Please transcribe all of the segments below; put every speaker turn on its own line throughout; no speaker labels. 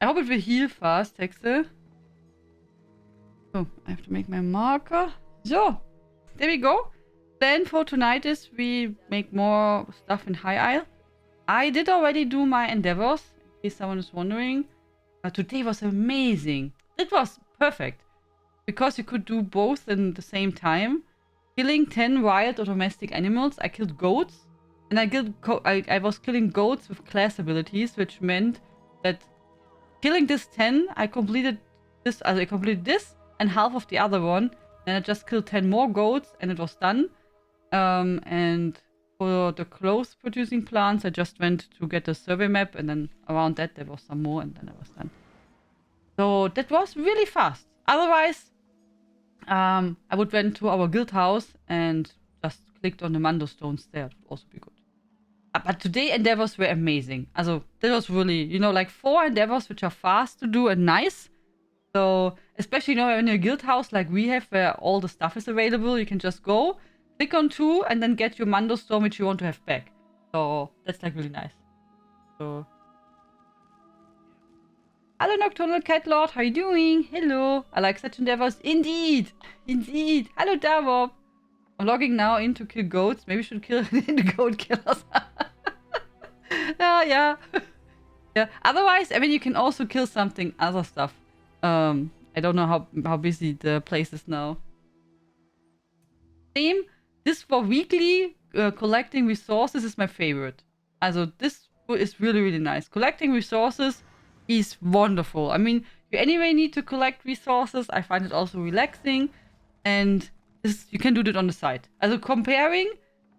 I hope it will heal fast, Hexe. So, I have to make my marker. So, there we go. Plan for tonight is we make more stuff in High Isle. I did already do my endeavors, in case someone is wondering. Today was amazing. It was perfect. Because you could do both in the same time. Killing 10 wild or domestic animals. I killed goats. And I was killing goats with class abilities, which meant that killing this 10, I completed this and half of the other one. And I just killed 10 more goats and it was done. And for the clothes producing plants, I just went to get a survey map, and then around that there was some more, and then I was done. So that was really fast. Otherwise, I would went to our guild house and just clicked on the Mando stones there. That would also be good. But today endeavors were amazing. Also, that was really, like 4 endeavors which are fast to do and nice. So, especially, in a guild house like we have where all the stuff is available, you can just go, click on 2, and then get your Mando stone which you want to have back. So, that's like really nice. So, hello, Nocturnal Cat Lord, how are you doing? Hello, I like such endeavors. Indeed, indeed. Hello, Davop. I'm logging now in to kill goats. Maybe we should kill the goat killers. Yeah. Yeah. Otherwise, I mean, you can also kill something other stuff. I don't know how busy the place is now. Same. This for weekly collecting resources is my favorite. Also, this is really, really nice. Collecting resources is wonderful. I mean, you anyway need to collect resources. I find it also relaxing. And you can do that on the side. Also, comparing,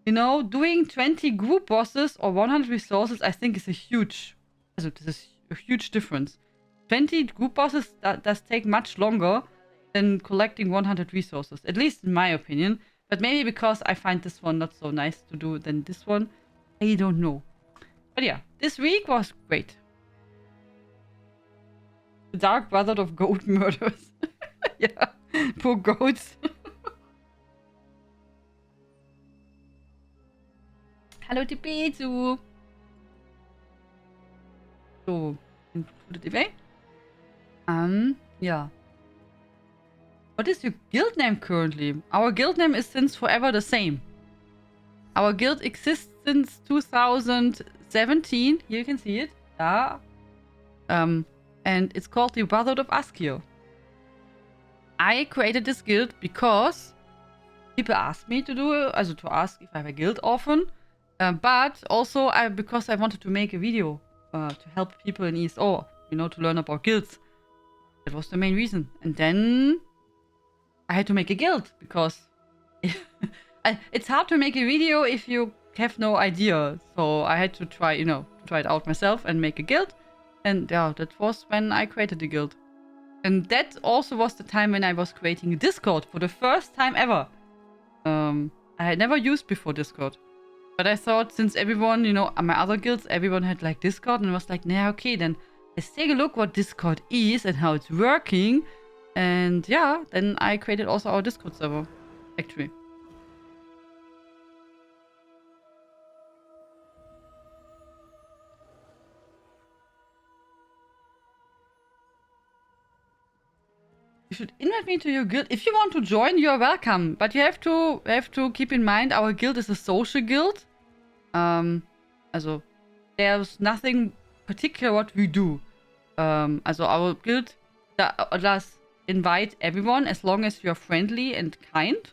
doing 20 group bosses or 100 resources, I think is a huge... Also, this is a huge difference. 20 group bosses does take much longer than collecting 100 resources. At least in my opinion. But maybe because I find this one not so nice to do than this one. I don't know. But yeah, this week was great. The Dark Brotherhood of Goat Murders. Yeah, poor goats. Hallo Tibetu. So, put it away. Yeah. What is your guild name currently? Our guild name is since forever the same. Our guild exists since 2017. Here you can see it. Yeah. And it's called the Brotherhood of Askir. I created this guild because people asked me to to ask if I have a guild often. But also because I wanted to make a video to help people in ESO, to learn about guilds. That was the main reason. And then I had to make a guild because it's hard to make a video if you have no idea. So I had to try, try it out myself and make a guild. And yeah, that was when I created the guild. And that also was the time when I was creating a Discord for the first time ever. I had never used before Discord. But I thought since everyone, my other guilds, everyone had like Discord, and I was like, nah, okay, then let's take a look what Discord is and how it's working. And yeah, then I created also our Discord server, actually. You should invite me to your guild. If you want to join, you are welcome. But you have to keep in mind our guild is a social guild. Also, there's nothing particular what we do. Also, our guild does invite everyone as long as you're friendly and kind.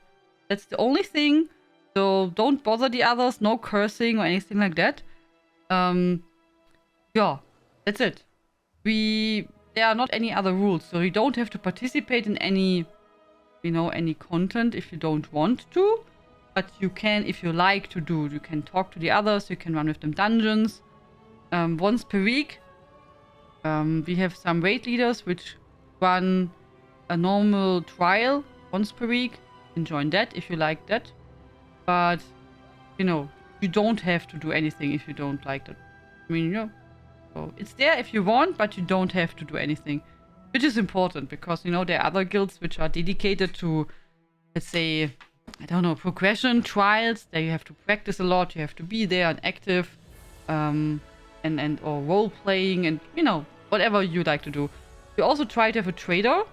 That's the only thing. So don't bother the others. No cursing or anything like that. Yeah, that's it. There are not any other rules, so you don't have to participate in any, any content if you don't want to. But you can, if you like to do, you can talk to the others, you can run with them dungeons. Once per week, we have some raid leaders which run a normal trial once per week. You can join that if you like that. But, you don't have to do anything if you don't like that. I mean, so it's there if you want, but you don't have to do anything. Which is important because, there are other guilds which are dedicated to, let's say, I don't know, progression, trials. There you have to practice a lot. You have to be there and active. Or role playing and, Whatever you like to do. You also try to have a trader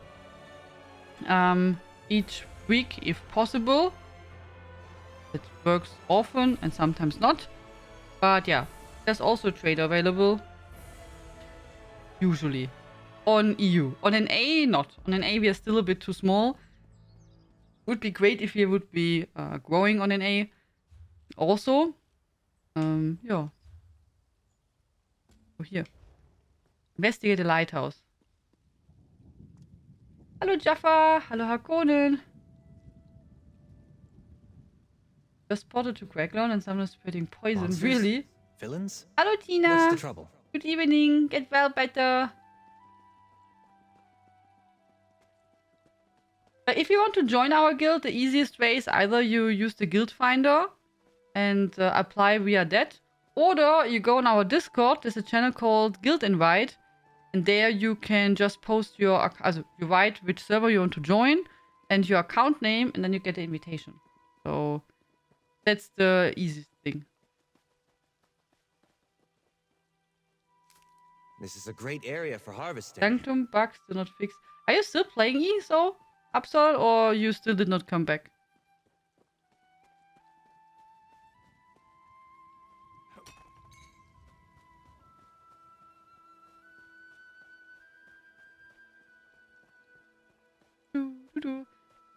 each week if possible. It works often and sometimes not. But yeah, there's also a trader available. Usually. On EU. On NA, not. On NA, we are still a bit too small. Would be great if we would be growing on NA. Also. Yeah. Oh, here. Investigate the lighthouse. Hallo Jaffa. Hallo Hakonen. Just spotted to Crackdown and someone is spreading poison. Monsters? Really?
Villains?
Hello Tina.
What's the trouble?
Good evening. Get well better. If you want to join our guild, the easiest way is either you use the guild finder and apply via that, or you go on our Discord. There's a channel called Guild Invite, and there you can just post your, you write which server you want to join and your account name, and then you get the invitation. So that's the easiest thing.
This is a great area for harvesting.
Sanctum bugs do not fix. Are you still playing ESO, Absol, or you still did not come back?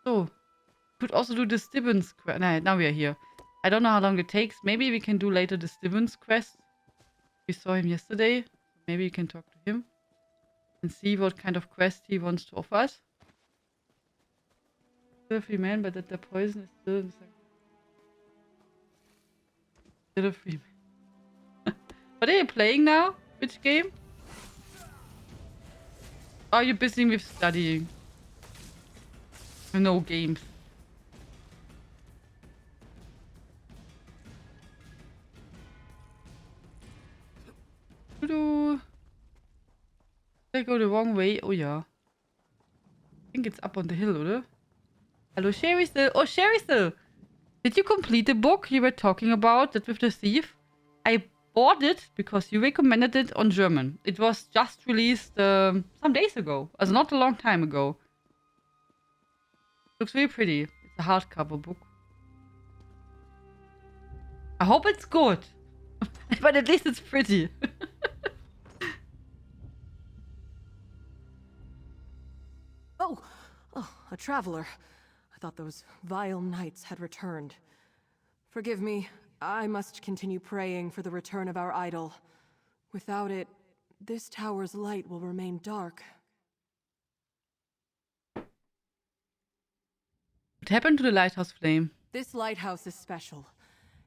So, could also do the Stibbons quest. Nah, now we are here. I don't know how long it takes. Maybe we can do later the Stibbons quest. We saw him yesterday. Maybe you can talk to him and see what kind of quest he wants to offer us. Still a free man, but that the poison is still in the Still a free man. What are you playing now? Which game? Are you busy with studying? No games. Did I go the wrong way? Oh yeah. I think it's up on the hill, oder? Hello, Sherry-Still. Oh, Sherry-Still! Did you complete the book you were talking about, that with the thief? I bought it because you recommended it on German. It was just released some days ago. Also not a long time ago. Looks really pretty. It's a hardcover book. I hope it's good. But at least it's pretty.
Oh, a traveler. I thought those vile knights had returned. Forgive me, I must continue praying for the return of our idol. Without it, this tower's light will remain dark.
What happened to the lighthouse flame?
This lighthouse is special.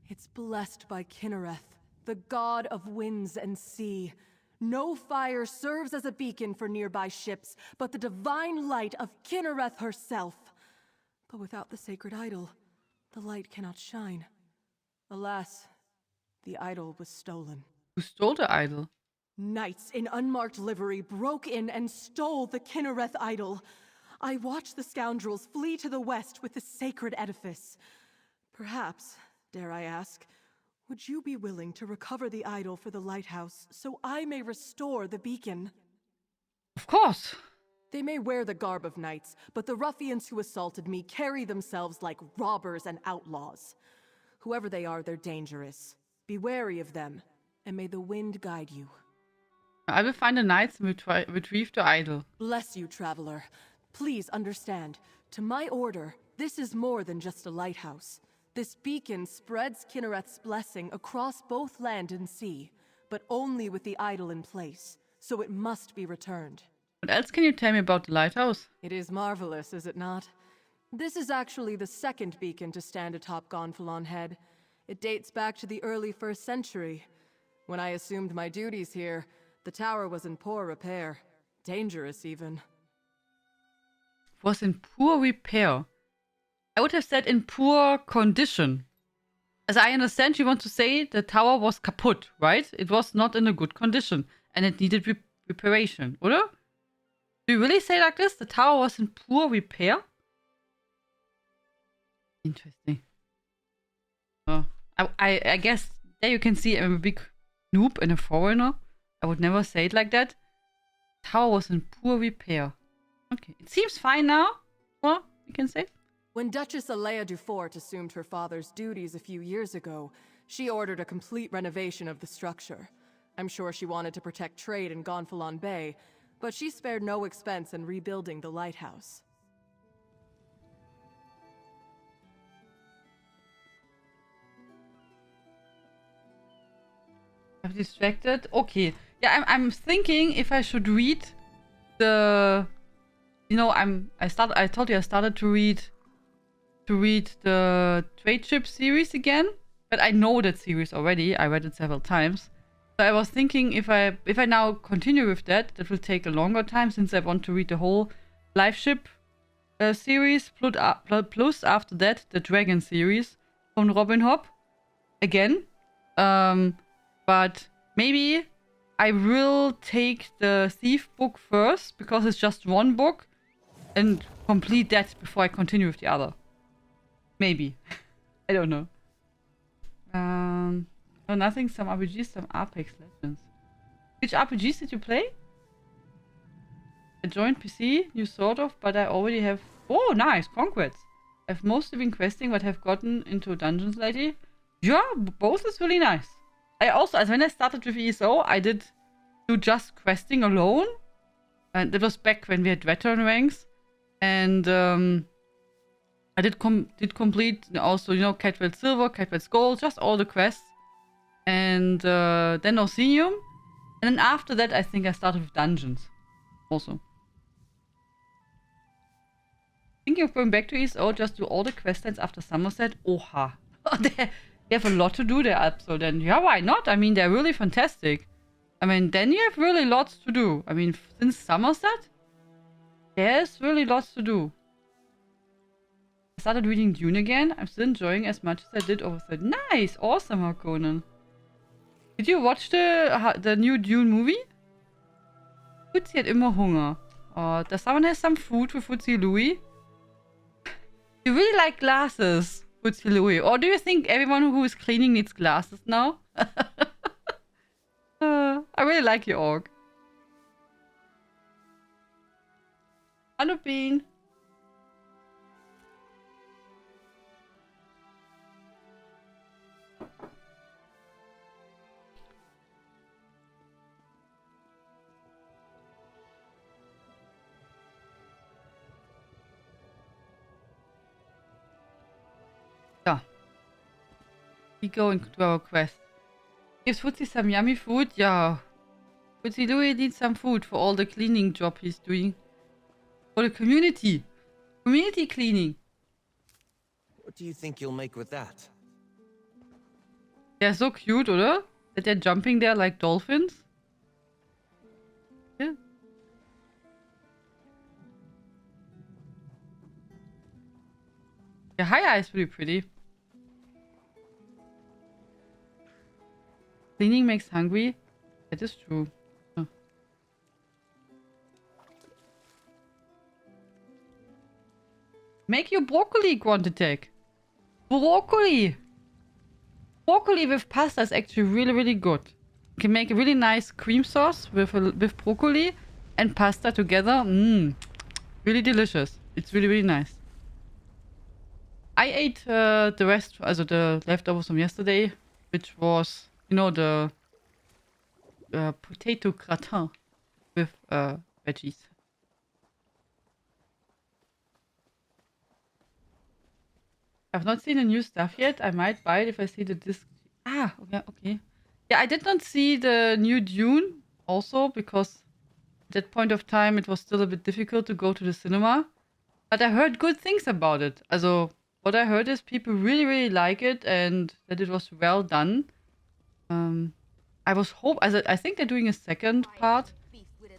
It's blessed by Kinnereth, the god of winds and sea. No fire serves as a beacon for nearby ships, but the divine light of Kinnereth herself. But without the sacred idol, the light cannot shine. Alas, the idol was stolen.
Who stole the idol?
Knights in unmarked livery broke in and stole the Kinnereth idol. I watched the scoundrels flee to the west with the sacred edifice. Perhaps, dare I ask, would you be willing to recover the idol for the lighthouse so I may restore the beacon?
Of course.
They may wear the garb of knights, but the ruffians who assaulted me carry themselves like robbers and outlaws. Whoever they are, they're dangerous. Be wary of them, and may the wind guide you.
I will find the knights and retrieve the idol.
Bless you, traveler. Please understand, to my order, this is more than just a lighthouse. This beacon spreads Kinnereth's blessing across both land and sea, but only with the idol in place, so it must be returned.
What else can you tell me about the lighthouse?
It is marvelous, is it not? This is actually the second beacon to stand atop Gonfalon Head. It dates back to the early 1st century. When I assumed my duties here, the tower was in poor repair. Dangerous, even.
Was in poor repair. I would have said in poor condition. As I understand, you want to say the tower was kaputt, right? It was not in a good condition and it needed reparation, oder? Do you really say like this? The tower was in poor repair? Interesting. Oh, I guess there you can see I'm a big noob and a foreigner. I would never say it like that. tower was in poor repair. Okay, it seems fine now. Well, you can say.
When Duchess Alea Dufort assumed her father's duties a few years ago, she ordered a complete renovation of the structure. I'm sure she wanted to protect trade in Gonfalon Bay, but she spared no expense in rebuilding the lighthouse.
I'm distracted. Okay. Yeah, I'm thinking if I should read the... You know, I told you I started to read the Trade Ship series again. But I know that series already. I read it several times. So I was thinking if I now continue with that, that will take a longer time since I want to read the whole Life Ship series. Plus after that, the Dragon series from Robin Hobb. Again. But maybe I will take the Thief book first because it's just one book and complete that before I continue with the other. Maybe. I don't know. No, nothing. Some RPGs, some Apex Legends. Which RPGs did you play? I joined PC, you sort of, but I already have... Oh, nice. Conquest. I've mostly been questing, but have gotten into dungeons lately. Yeah, both is really nice. I also, as when I started with ESO, I did do just questing alone. And that was back when we had veteran ranks. And I did complete also, you know, Catwell's Silver, Catwell's Gold, just all the quests. And then Orsinium. And then after that, I think I started with dungeons. Also. Thinking of going back to ESO, just do all the quest lines after Somerset. Oha. They have a lot to do there, so then, yeah, why not? I mean, they're really fantastic. I mean, then you have really lots to do. I mean, since Somerset, there's really lots to do. I started reading Dune again. I'm still enjoying as much as I did over the... Nice! Awesome, Harkonnen. Did you watch the new Dune movie? Fuzzy hat immer Hunger. Oh, does someone have some food for Fuzzy Louis? You really like glasses, Fuzzy Louis. Or do you think everyone who is cleaning needs glasses now? I really like your org. Hallo Bean. So. We go into our quest. Gives Fuzzy some yummy food? Yeah. Fuzzy Louis needs some food for all the cleaning job he's doing. For the community. Community cleaning.
What do you think you'll make with that?
They're so cute, oder? That they're jumping there like dolphins. Yeah. Yeah, High is really pretty. Cleaning makes hungry. That is true. Oh. Make your broccoli, Grunt Attack. Broccoli! Broccoli with pasta is actually really, really good. You can make a really nice cream sauce with broccoli and pasta together. Mmm. Really delicious. It's really, really nice. I ate the rest, also the leftovers from yesterday, which was, you know, the potato gratin with veggies. I've not seen the new stuff yet. I might buy it if I see the disc. Ah, okay, okay. Yeah, I did not see the new Dune also because at that point of time it was still a bit difficult to go to the cinema. But I heard good things about it. Also, what I heard is people really, really like it and that it was well done. I think they're doing a second part.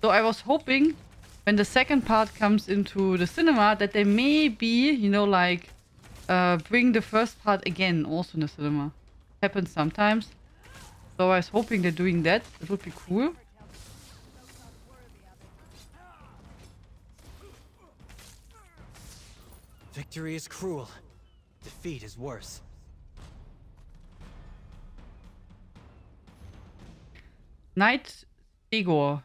So I was hoping when the second part comes into the cinema that they maybe, you know, like bring the first part again also in the cinema. Happens sometimes. So I was hoping they're doing that. It would be cool.
Victory is cruel. Defeat is worse.
Knight Stigor.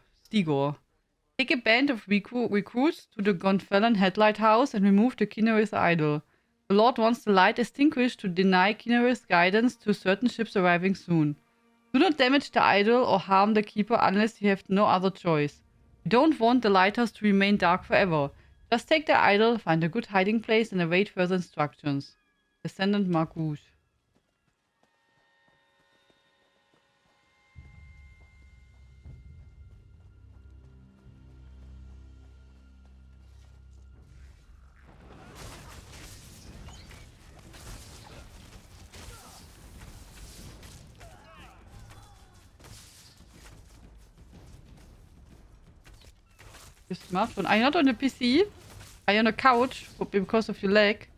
Take a band of recruits to the Gonfellan Headlight House and remove the Kinnereth idol. The Lord wants the light extinguished to deny Kinnereth's guidance to certain ships arriving soon. Do not damage the idol or harm the keeper unless you have no other choice. We don't want the lighthouse to remain dark forever. Just take the idol, find a good hiding place, and await further instructions. Descendant Marcouche. Smartphone. Are you not on the PC? Are you on a couch because of your leg?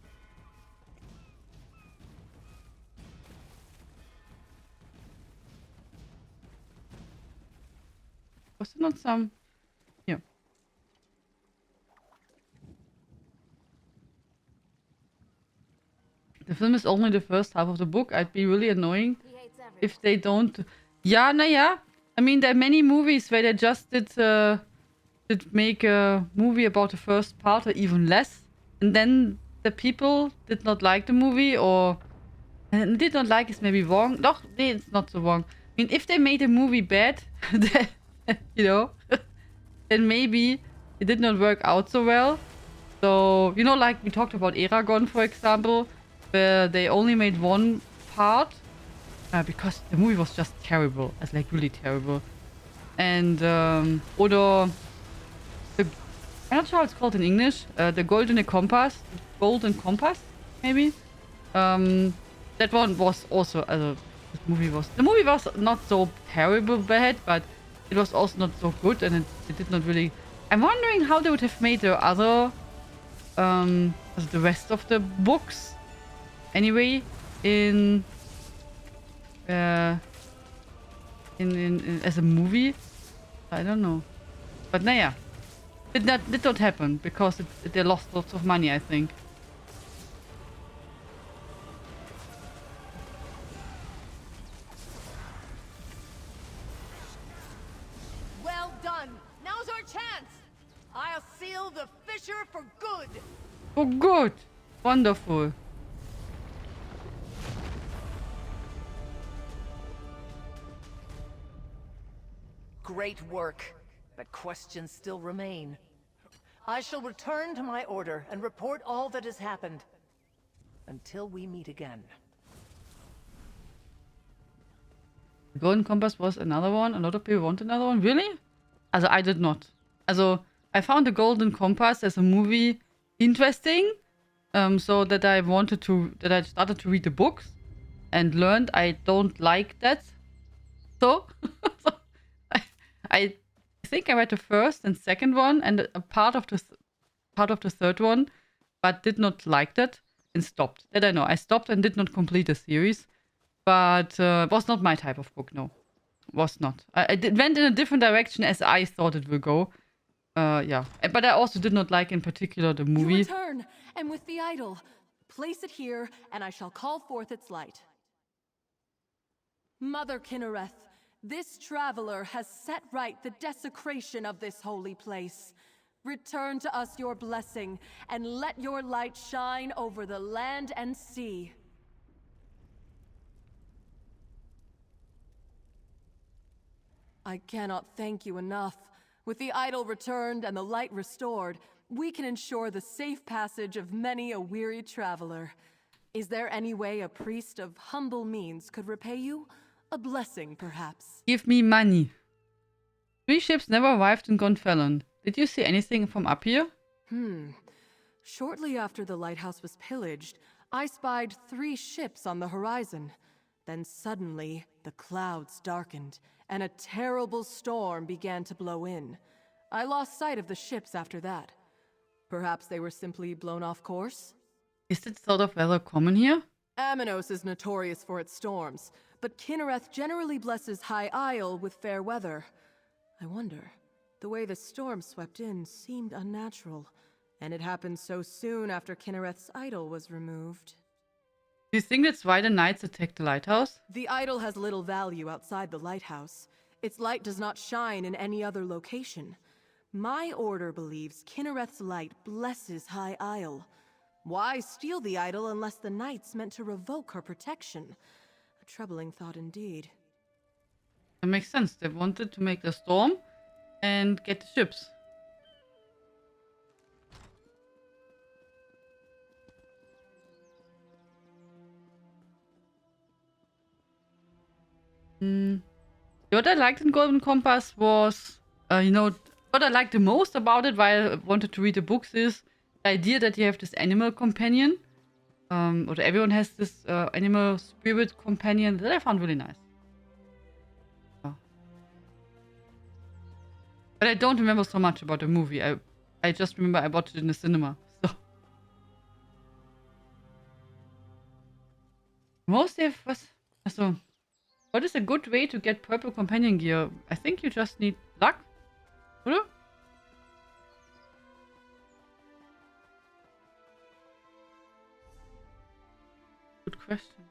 Was there not some... Here. The film is only the first half of the book. I'd be really annoying if they don't... Yeah, naja. I mean, there are many movies where they just did make a movie about the first part or even less. And then the people did not like the movie or... did not like is maybe wrong. No, it's not so wrong. I mean, if they made a movie bad, then, you know, then maybe it did not work out so well. So, you know, like we talked about Eragon, for example, where they only made one part because the movie was just terrible. It's like really terrible. And, oder, I'm not sure how it's called in English, the Golden Compass, maybe? That one was also, the movie was not so terrible bad, but it was also not so good, and it did not really... I'm wondering how they would have made the other, the rest of the books, anyway, in as a movie. I don't know, but naja, did not happen because they lost lots of money, I think.
Well done. Now's our chance. I'll seal the fissure for good.
Oh, good. Wonderful.
Great work, but questions still remain. I shall return to my order and report all that has happened. Until we meet again.
The Golden Compass was another one. A lot of people want another one. Really? Also, I did not. Also, I found the Golden Compass as a movie interesting. So that I started to read the books and learned I don't like that. So, I think I read the first and second one and a part of the third one, but did not like that and stopped. That I know. I stopped and did not complete the series, but was not my type of book. No, was not. Went in a different direction as I thought it would go. Yeah, but I also did not like in particular the movie.
You return, and with the idol, place it here, and I shall call forth its light. Mother Kinnereth, this traveler has set right the desecration of this holy place. Return to us your blessing, and let your light shine over the land and sea. I cannot thank you enough. With the idol returned and the light restored, we can ensure the safe passage of many a weary traveler. Is there any way a priest of humble means could repay you? A blessing, perhaps?
Give me money. 3 ships never arrived in Gonfellan. Did you see anything from up here?
Shortly after the lighthouse was pillaged, I spied 3 ships on the horizon. Then suddenly, the clouds darkened, and a terrible storm began to blow in. I lost sight of the ships after that. Perhaps they were simply blown off course?
Is it sort of weather common here?
Aminos is notorious for its storms, but Kinnereth generally blesses High Isle with fair weather. I wonder, the way the storm swept in seemed unnatural, and it happened so soon after Kinnereth's idol was removed.
Do you think that's why the knights attacked the lighthouse?
The idol has little value outside the lighthouse. Its light does not shine in any other location. My order believes Kinnereth's light blesses High Isle. Why steal the idol unless the knights meant to revoke her protection? A troubling thought indeed.
That makes sense. They wanted to make the storm and get the ships. What I liked in Golden Compass was, what I liked the most about it, why I wanted to read the books, is the idea that you have this animal companion. Or everyone has this animal spirit companion that I found really nice. Yeah. But I don't remember so much about the movie. I just remember I watched it in the cinema. So mostly what is a good way to get purple companion gear? I think you just need luck. Oder? Good question.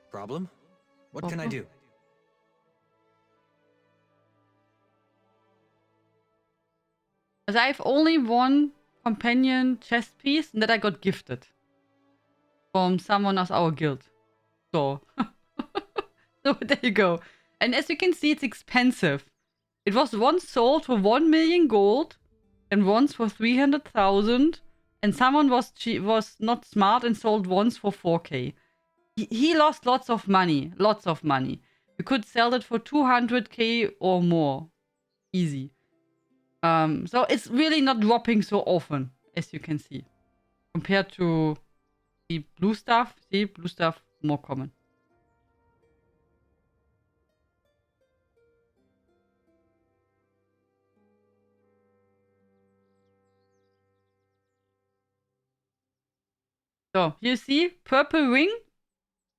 Problem? What can I do?
As I have only one companion chest piece and that I got gifted from someone of our guild. So, so there you go. And as you can see, it's expensive. It was once sold for 1 million gold and once for 300,000. And someone was not smart and sold once for 4k. He lost lots of money. Lots of money. You could sell it for 200k or more. Easy. So it's really not dropping so often, as you can see. Compared to the blue stuff. See, blue stuff more common. So, you see, purple ring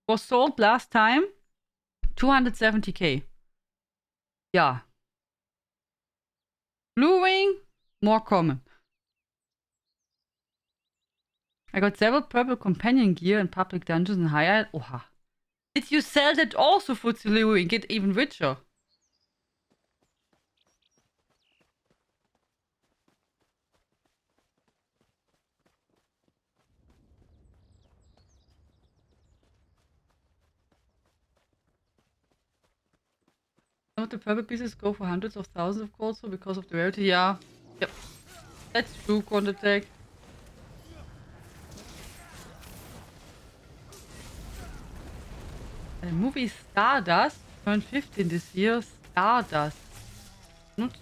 was sold last time 270k. Yeah. Blue ring, more common. I got several purple companion gear in public dungeons and high isle. Oha. Did you sell that also for Zulu and get even richer? Some of the purple pieces go for hundreds of thousands of gold, so because of the rarity, yeah. Yep. That's true, Counter-Attack. The movie Stardust turned 15 this year. Stardust. Not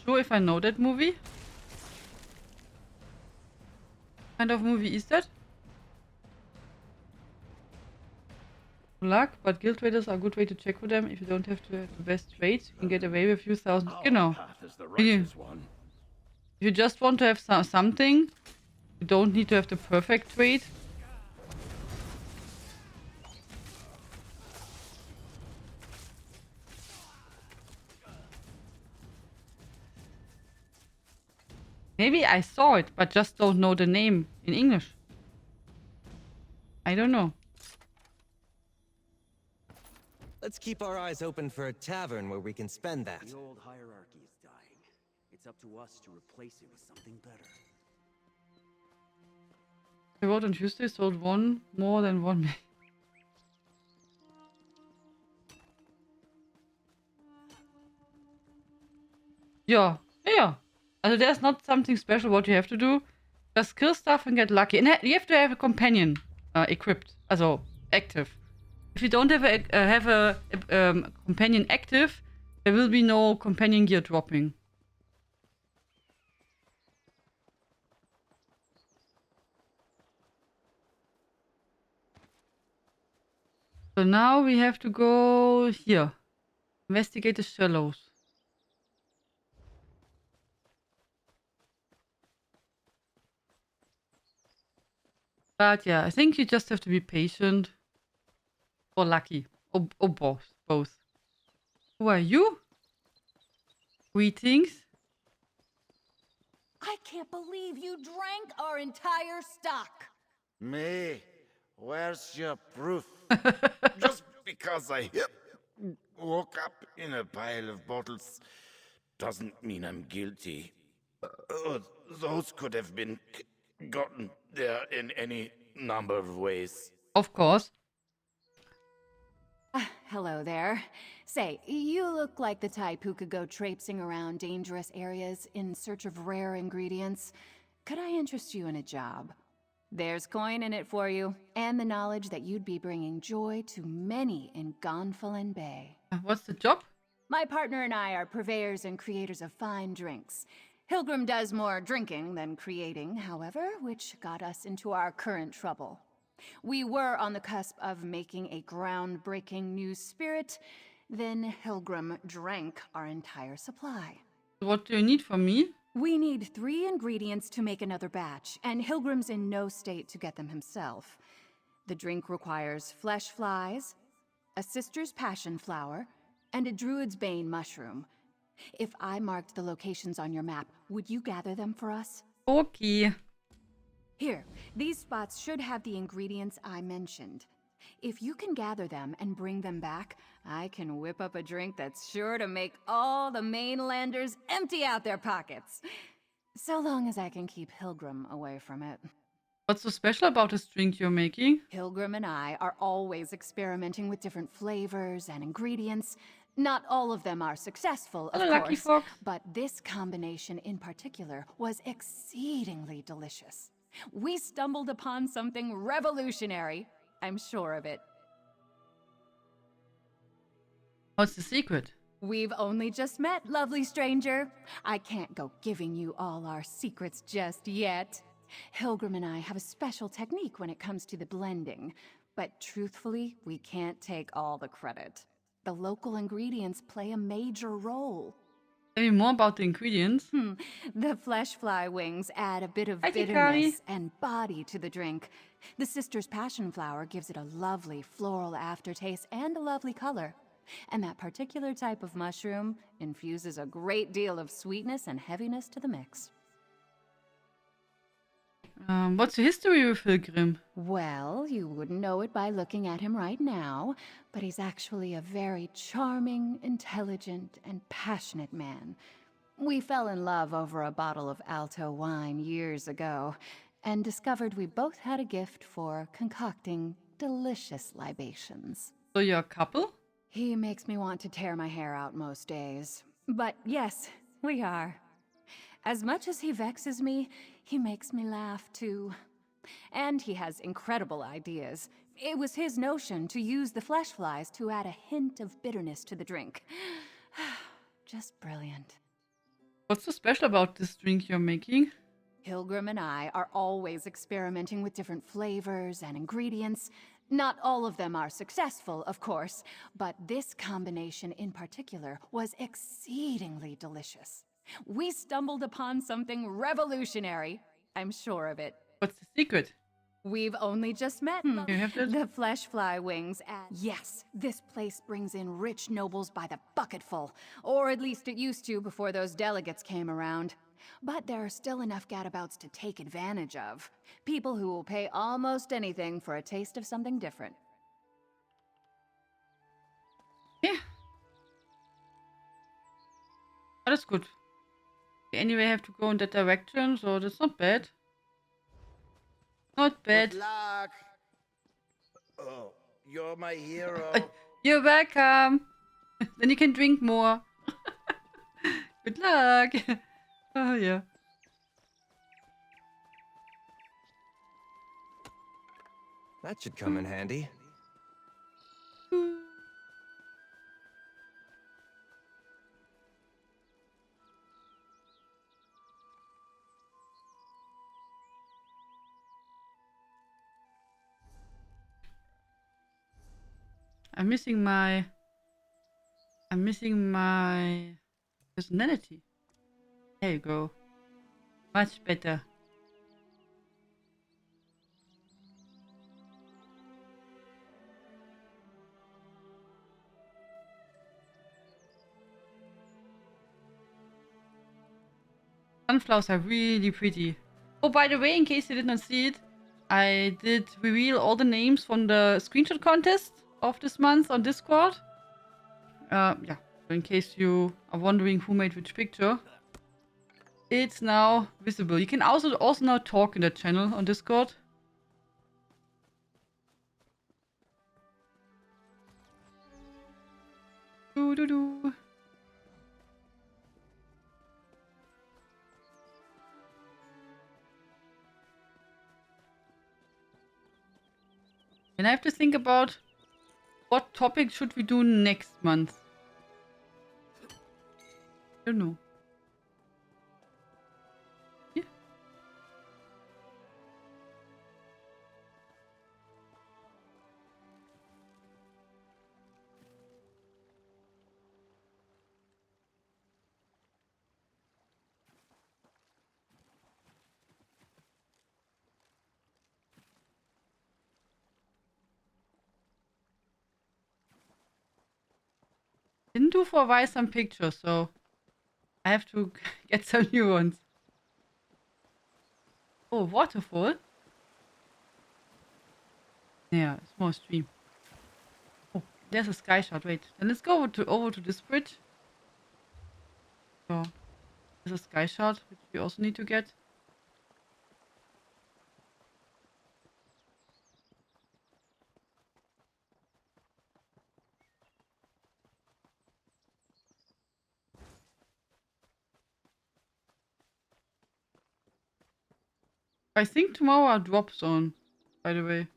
sure if I know that movie. What kind of movie is that? Luck, but guild traders are a good way to check for them. If you don't have to have the best trades, you can get away with a few thousand. Genau. If you just want to have something, you don't need to have the perfect trade. Maybe I saw it, but just don't know the name in English. I don't know.
Let's keep our eyes open for a tavern where we can spend that.
The old hierarchy is dying. It's up to us to replace it with something better.
The road on Tuesday sold more than 1 million. Yeah. Also there's not something special what you have to do. Just kill stuff and get lucky. And you have to have a companion equipped. Also active. If you don't have a companion active, there will be no companion gear dropping. So now we have to go here. Investigate the shallows. But yeah, I think you just have to be patient. Or lucky. Or both. Both. Who are you? Greetings.
I can't believe you drank our entire stock.
Me? Where's your proof? Just because I woke up in a pile of bottles doesn't mean I'm guilty. Those could have been gotten there in any number of ways.
Of course.
Hello there. Say, you look like the type who could go traipsing around dangerous areas in search of rare ingredients. Could I interest you in a job? There's coin in it for you, and the knowledge that you'd be bringing joy to many in Gonfalon Bay.
What's the job?
My partner and I are purveyors and creators of fine drinks. Hilgrim does more drinking than creating, however, which got us into our current trouble. We were on the cusp of making a groundbreaking new spirit, then Hilgrim drank our entire supply.
What do you need from me?
We need 3 ingredients to make another batch, and Hilgrim's in no state to get them himself. The drink requires flesh flies, a sister's passion flower, and a druid's bane mushroom. If I marked the locations on your map, would you gather them for us?
Okay.
Here, these spots should have the ingredients I mentioned. If you can gather them and bring them back, I can whip up a drink that's sure to make all the mainlanders empty out their pockets. So long as I can keep Hilgrim away from it.
What's so special about this drink you're making?
Hilgrim and I are always experimenting with different flavors and ingredients. Not all of them are successful, of
Hello, Lucky
course,
Fox.
but this combination in particular was exceedingly delicious. We stumbled upon something revolutionary. I'm sure of it.
What's the secret?
We've only just met, lovely stranger. I can't go giving you all our secrets just yet. Hilgrim and I have a special technique when it comes to the blending, but truthfully, we can't take all the credit. The local ingredients play a major role.
Tell me more about the ingredients.
The flesh fly wings add a bit of
Hi, Kikari.
bitterness and body to the drink. The sister's passion flower gives it a lovely floral aftertaste and a lovely color. And that particular type of mushroom infuses a great deal of sweetness and heaviness to the mix.
What's the history with Hilgrim?
Well, you wouldn't know it by looking at him right now, but he's actually a very charming, intelligent, and passionate man. We fell in love over a bottle of Alto wine years ago, and discovered we both had a gift for concocting delicious libations.
So you're a couple?
He makes me want to tear my hair out most days. But yes, we are. As much as he vexes me, he makes me laugh too. And he has incredible ideas. It was his notion to use the flesh flies to add a hint of bitterness to the drink. Just brilliant.
What's so special about this drink you're making?
Hilgrim and I are always experimenting with different flavors and ingredients. Not all of them are successful, of course, but this combination in particular was exceedingly delicious. We stumbled upon something revolutionary. I'm sure of it.
What's the secret?
We've only just met.
You have to...
The flesh fly wings yes, this place brings in rich nobles by the bucketful. Or at least it used to before those delegates came around. But there are still enough gadabouts to take advantage of. People who will pay almost anything for a taste of something different.
Yeah. Oh, that's good. Anyway, I have to go in that direction, so that's not bad. Not bad.
Good luck. Oh, you're my hero.
You're welcome. Then you can drink more. Good luck. Oh, yeah.
That should come in handy.
I'm missing my personality. There you go. Much better. Sunflowers are really pretty. Oh, by the way, in case you did not see it, I did reveal all the names from the screenshot contest of this month on Discord. Yeah. In case you are wondering who made which picture, it's now visible. You can also now talk in that channel on Discord. Do do do. And I have to think about what topic should we do next month. I don't know. Yeah. Didn't do for a while some pictures, so I have to get some new ones. Oh, waterfall. Yeah, small stream. Oh, there's a sky shot. Wait, then let's go over to this bridge. So there's a sky shot, which we also need to get. I think tomorrow are drop zone, by the way.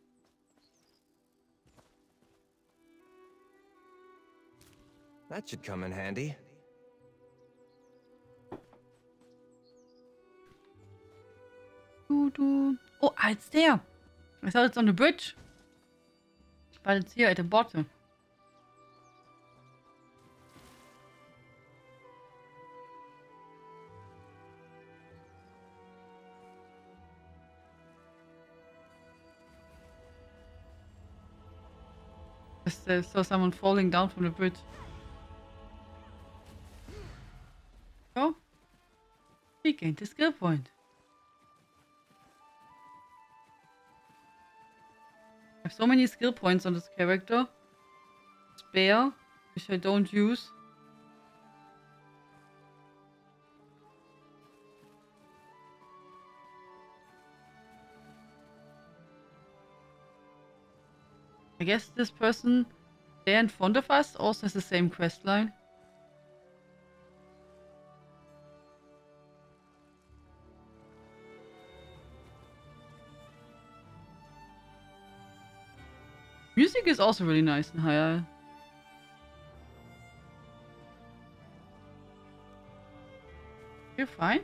That should come in handy.
Oh, it's there. I thought it's on the bridge. But it's here at the bottom. I saw someone falling down from the bridge. Oh, we gained a skill point. I have so many skill points on this character. Spare, which I don't use. I guess this person there in front of us also has the same quest line. Music is also really nice in High Isle. You're fine?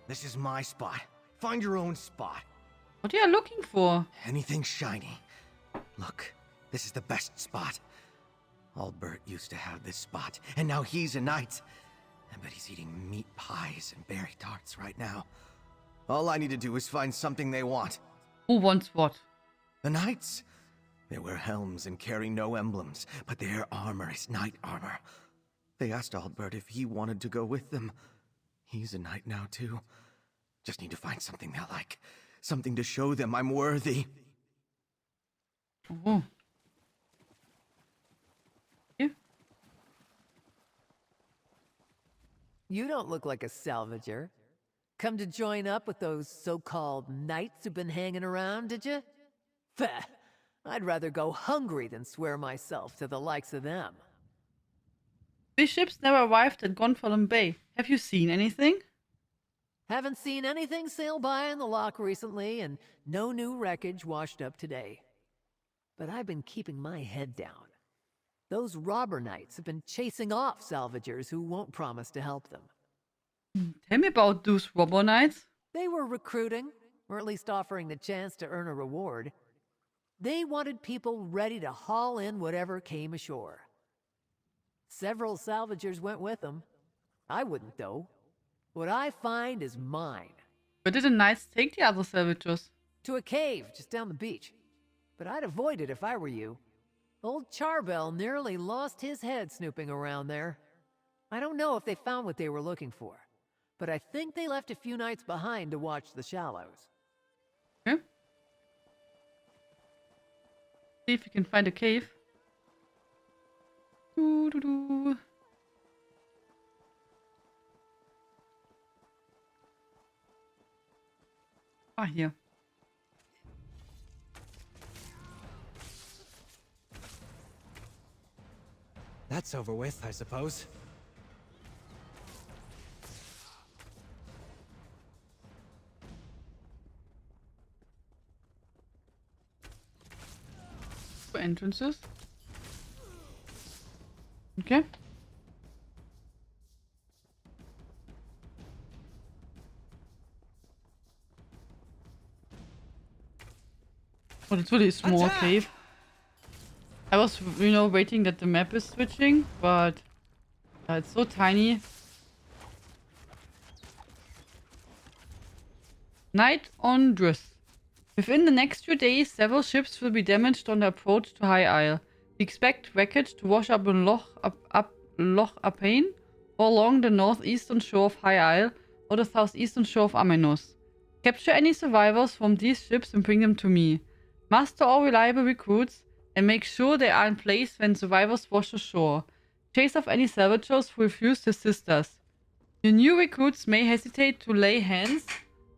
This is my spot. Find your own spot.
What are you looking for?
Anything shiny. Look, this is the best spot. Albert used to have this spot, and now he's a knight. I bet he's eating meat pies and berry tarts right now. All I need to do is find something they want.
Who wants what?
The knights? They wear helms and carry no emblems, but their armor is knight armor. They asked Albert if he wanted to go with them. He's a knight now, too. Just need to find something they'll like. Something to show them I'm worthy.
Oh. Yeah.
You don't look like a salvager. Come to join up with those so-called knights who've been hanging around, did you? Feh! I'd rather go hungry than swear myself to the likes of them.
These ships never arrived at Gonfallen Bay. Have you seen anything?
Haven't seen anything sail by in the lock recently, and no new wreckage washed up today. But I've been keeping my head down. Those robber knights have been chasing off salvagers who won't promise to help them.
Tell me about those robber knights.
They were recruiting, or at least offering the chance to earn a reward. They wanted people ready to haul in whatever came ashore. Several salvagers went with them. I wouldn't, though. What I find is mine.
Where did the knights take the other salvagers?
To a cave just down the beach. But I'd avoid it if I were you. Old Charbel nearly lost his head snooping around there. I don't know if they found what they were looking for, but I think they left a few knights behind to watch the shallows.
Okay. See if you can find a cave. Doo, doo, doo. Ah, hier.
That's over with, I suppose.
For entrances. Okay. Oh, it's really a small
Attack!
cave. I was, you know, waiting that the map is switching, but it's so tiny. Night on Driss. Within the next few days, several ships will be damaged on their approach to High Isle. We expect wreckage to wash up in Loch Apane, or along the northeastern shore of High Isle, or the southeastern shore of Amenos. Capture any survivors from these ships and bring them to me. Muster all reliable recruits, and make sure they are in place when survivors wash ashore. Chase off any salvagers who refuse to assist us. Your new recruits may hesitate to lay hands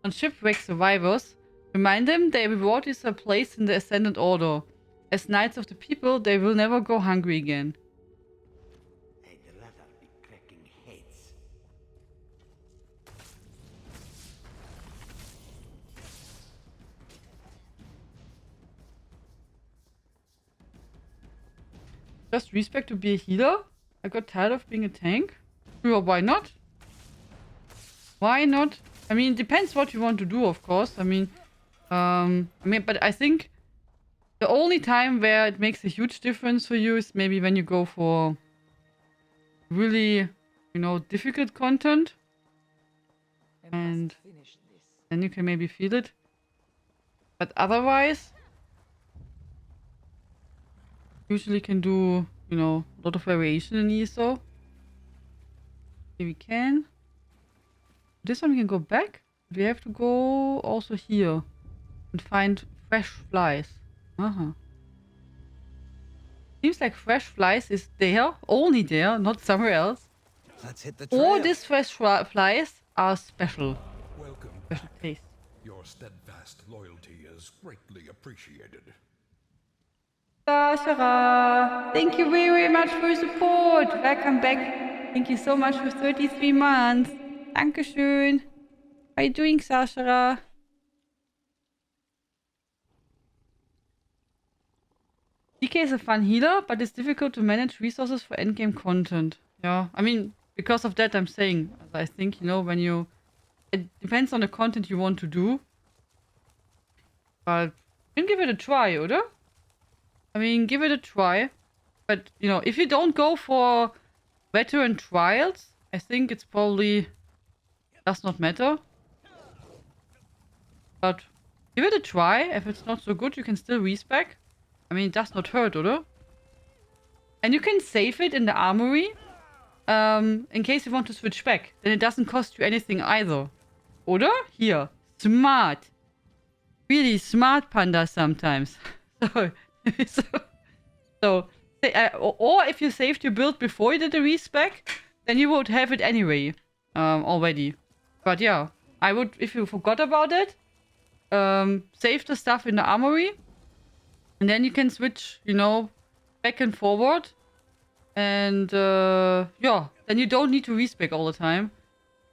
on shipwreck survivors. Remind them their reward is a place in the Ascendant Order. As Knights of the People, they will never go hungry again.
I'd rather be cracking heads.
Just respect to be a healer? I got tired of being a tank? Sure, why not? Why not? I mean, it depends what you want to do, of course. But I think the only time where it makes a huge difference for you is maybe when you go for really, you know, difficult content. And then you can maybe feel it. But otherwise, usually can do, you know, a lot of variation in ESO. Here we can. This one we can go back. We have to go also here and find fresh flies. Seems like fresh flies is there, only there, not somewhere else.
Let's hit the trail.
Or these fresh flies are special.
Welcome
Special
back.
taste.
Your steadfast loyalty is greatly appreciated.
Sashara, thank you very much for your support. Welcome back. Thank you so much for 33 months. Dankeschön. How are you doing, Sashara? DK is a fun healer, but it's difficult to manage resources for endgame content. Yeah, I mean, because of that I'm saying, I think, you know, when you... It depends on the content you want to do. But you can give it a try, oder? I mean, give it a try. But, you know, if you don't go for veteran trials, I think it's probably does not matter. But give it a try. If it's not so good, you can still respec. I mean, it does not hurt, oder? And you can save it in the armory in case you want to switch back. Then it doesn't cost you anything either. Oder? Here. Smart. Really smart panda sometimes. So or if you saved your build before you did the respec, then you would have it anyway already. But yeah, I would, if you forgot about it, save the stuff in the armory, and then you can switch, you know, back and forward, and yeah, then you don't need to respec all the time,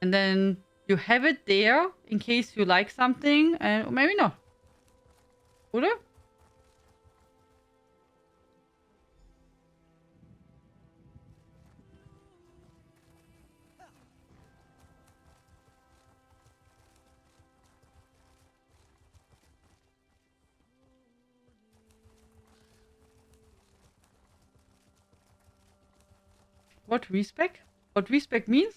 and then you have it there in case you like something, and maybe not. Oder? What respec? What respec means?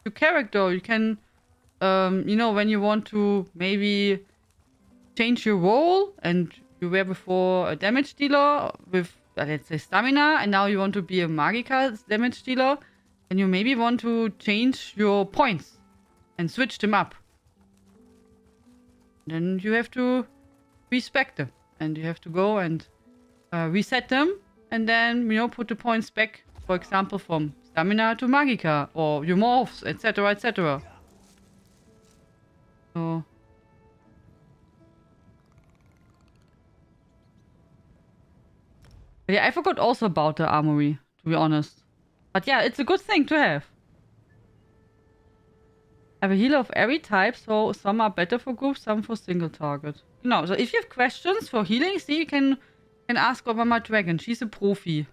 Your character. You can, you know, when you want to maybe change your role and you were before a damage dealer with, let's say, stamina, and now you want to be a Magica damage dealer, and you maybe want to change your points and switch them up. Then you have to respec them, and you have to go and reset them, and then, you know, put the points back, for example, from stamina to Magica, or your morphs, etc., etc. So Yeah, I forgot also about the armory, to be honest. But yeah, it's a good thing to have. I have a healer of every type, so some are better for groups, some for single target. No, so if you have questions for healing, see, you can ask over my dragon. She's a profi.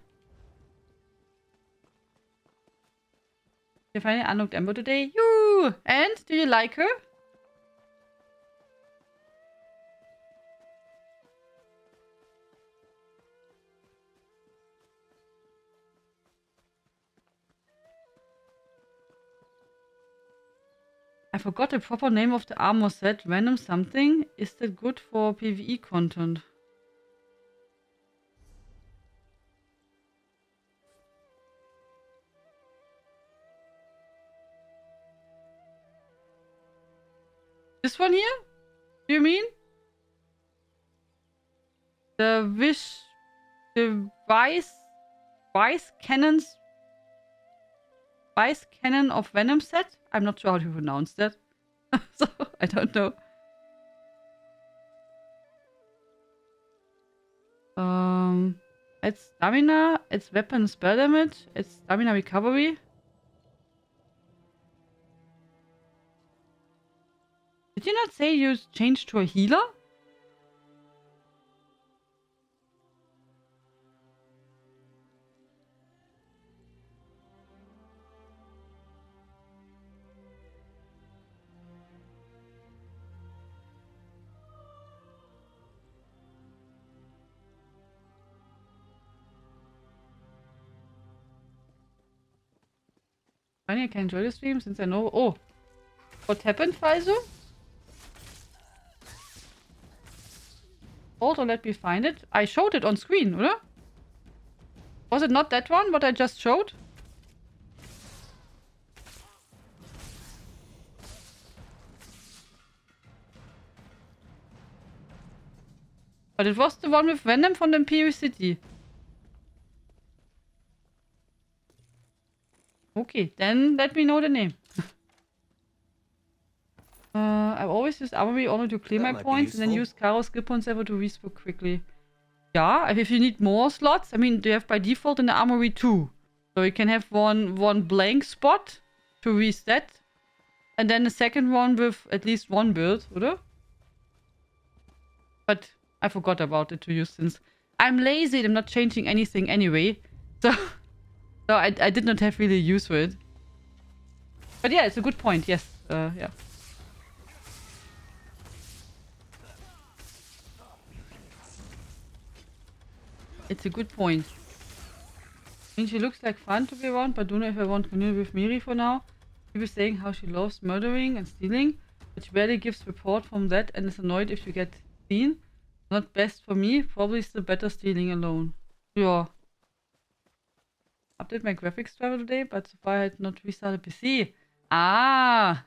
You finally unlocked Ember today? You! And do you like her? I forgot the proper name of the armor set. Random something. Is that good for PvE content? This one here? Do you mean? The Vice Cannon of Venom set? I'm not sure how to pronounce that. So, I don't know. It's stamina, it's weapon spell damage, it's stamina recovery. Did you not say you changed to a healer? Finally, I can enjoy the stream since I know. Oh, what happened, Faizo? Hold on, let me find it. I showed it on screen, oder? Was it not that one, what I just showed? But it was the one with Venom from the Imperial City. Okay, then let me know the name. I've always used Armory only to clear my points and then use Caro skill points ever to respawn quickly. Yeah, if you need more slots, I mean, they have by default in the Armory 2. So you can have one blank spot to reset. And then the second one with at least one build, oder? But I forgot about it to use since I'm lazy and I'm not changing anything anyway. So, I did not have really use for it. But yeah, it's a good point, yes. Yeah. It's a good point. I mean, she looks like fun to be around, but don't know if I want to continue with Miri for now. She was saying how she loves murdering and stealing, but she barely gives report from that and is annoyed if you get seen. Not best for me, probably still better stealing alone. Yeah. Update my graphics driver today, but so far I had not restarted PC. Ah!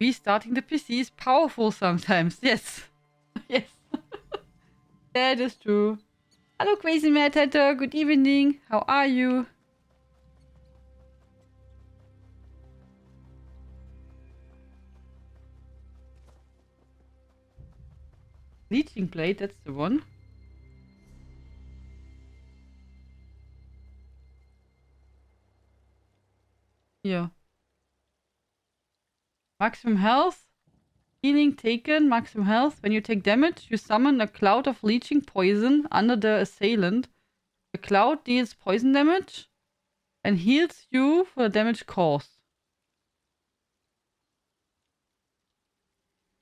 Restarting the PC is powerful sometimes, yes. Yes. That is true. Hello, Crazy Mad Hatter. Good evening. How are you? Leeching Blade, that's the one. Here. Maximum health. Healing taken. Maximum health. When you take damage, you summon a cloud of leeching poison under the assailant. The cloud deals poison damage and heals you for the damage caused.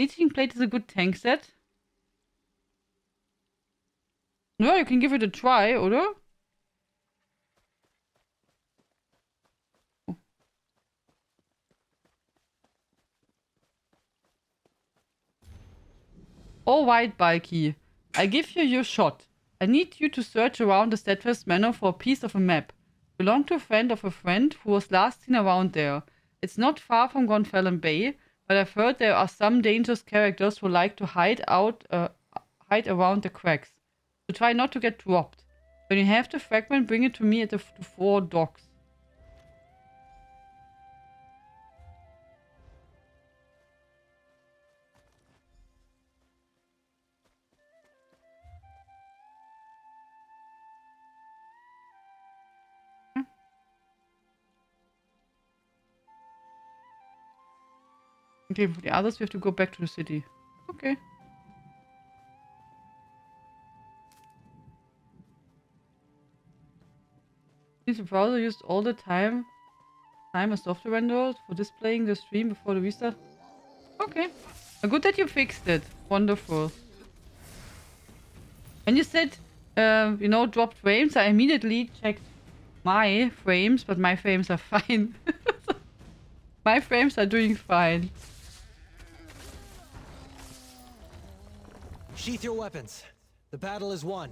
Leeching Blade is a good tank set. No, you can give it a try, oder? All right, Balky. I give you your shot. I need you to search around the Steadfast Manor for a piece of a map. Belonged to a friend of a friend who was last seen around there. It's not far from Gonfalon Bay, but I've heard there are some dangerous characters who like to hide around the cracks. So try not to get dropped. When you have the fragment, bring it to me at the 4 docks. Okay, for the others, we have to go back to the city. Okay. Since the browser used all the time as software vendor for displaying the stream before the restart. Okay. Good that you fixed it. Wonderful. When you said, you know, dropped frames, I immediately checked my frames, but my frames are fine. My frames are doing fine.
Sheath your weapons. The battle is won.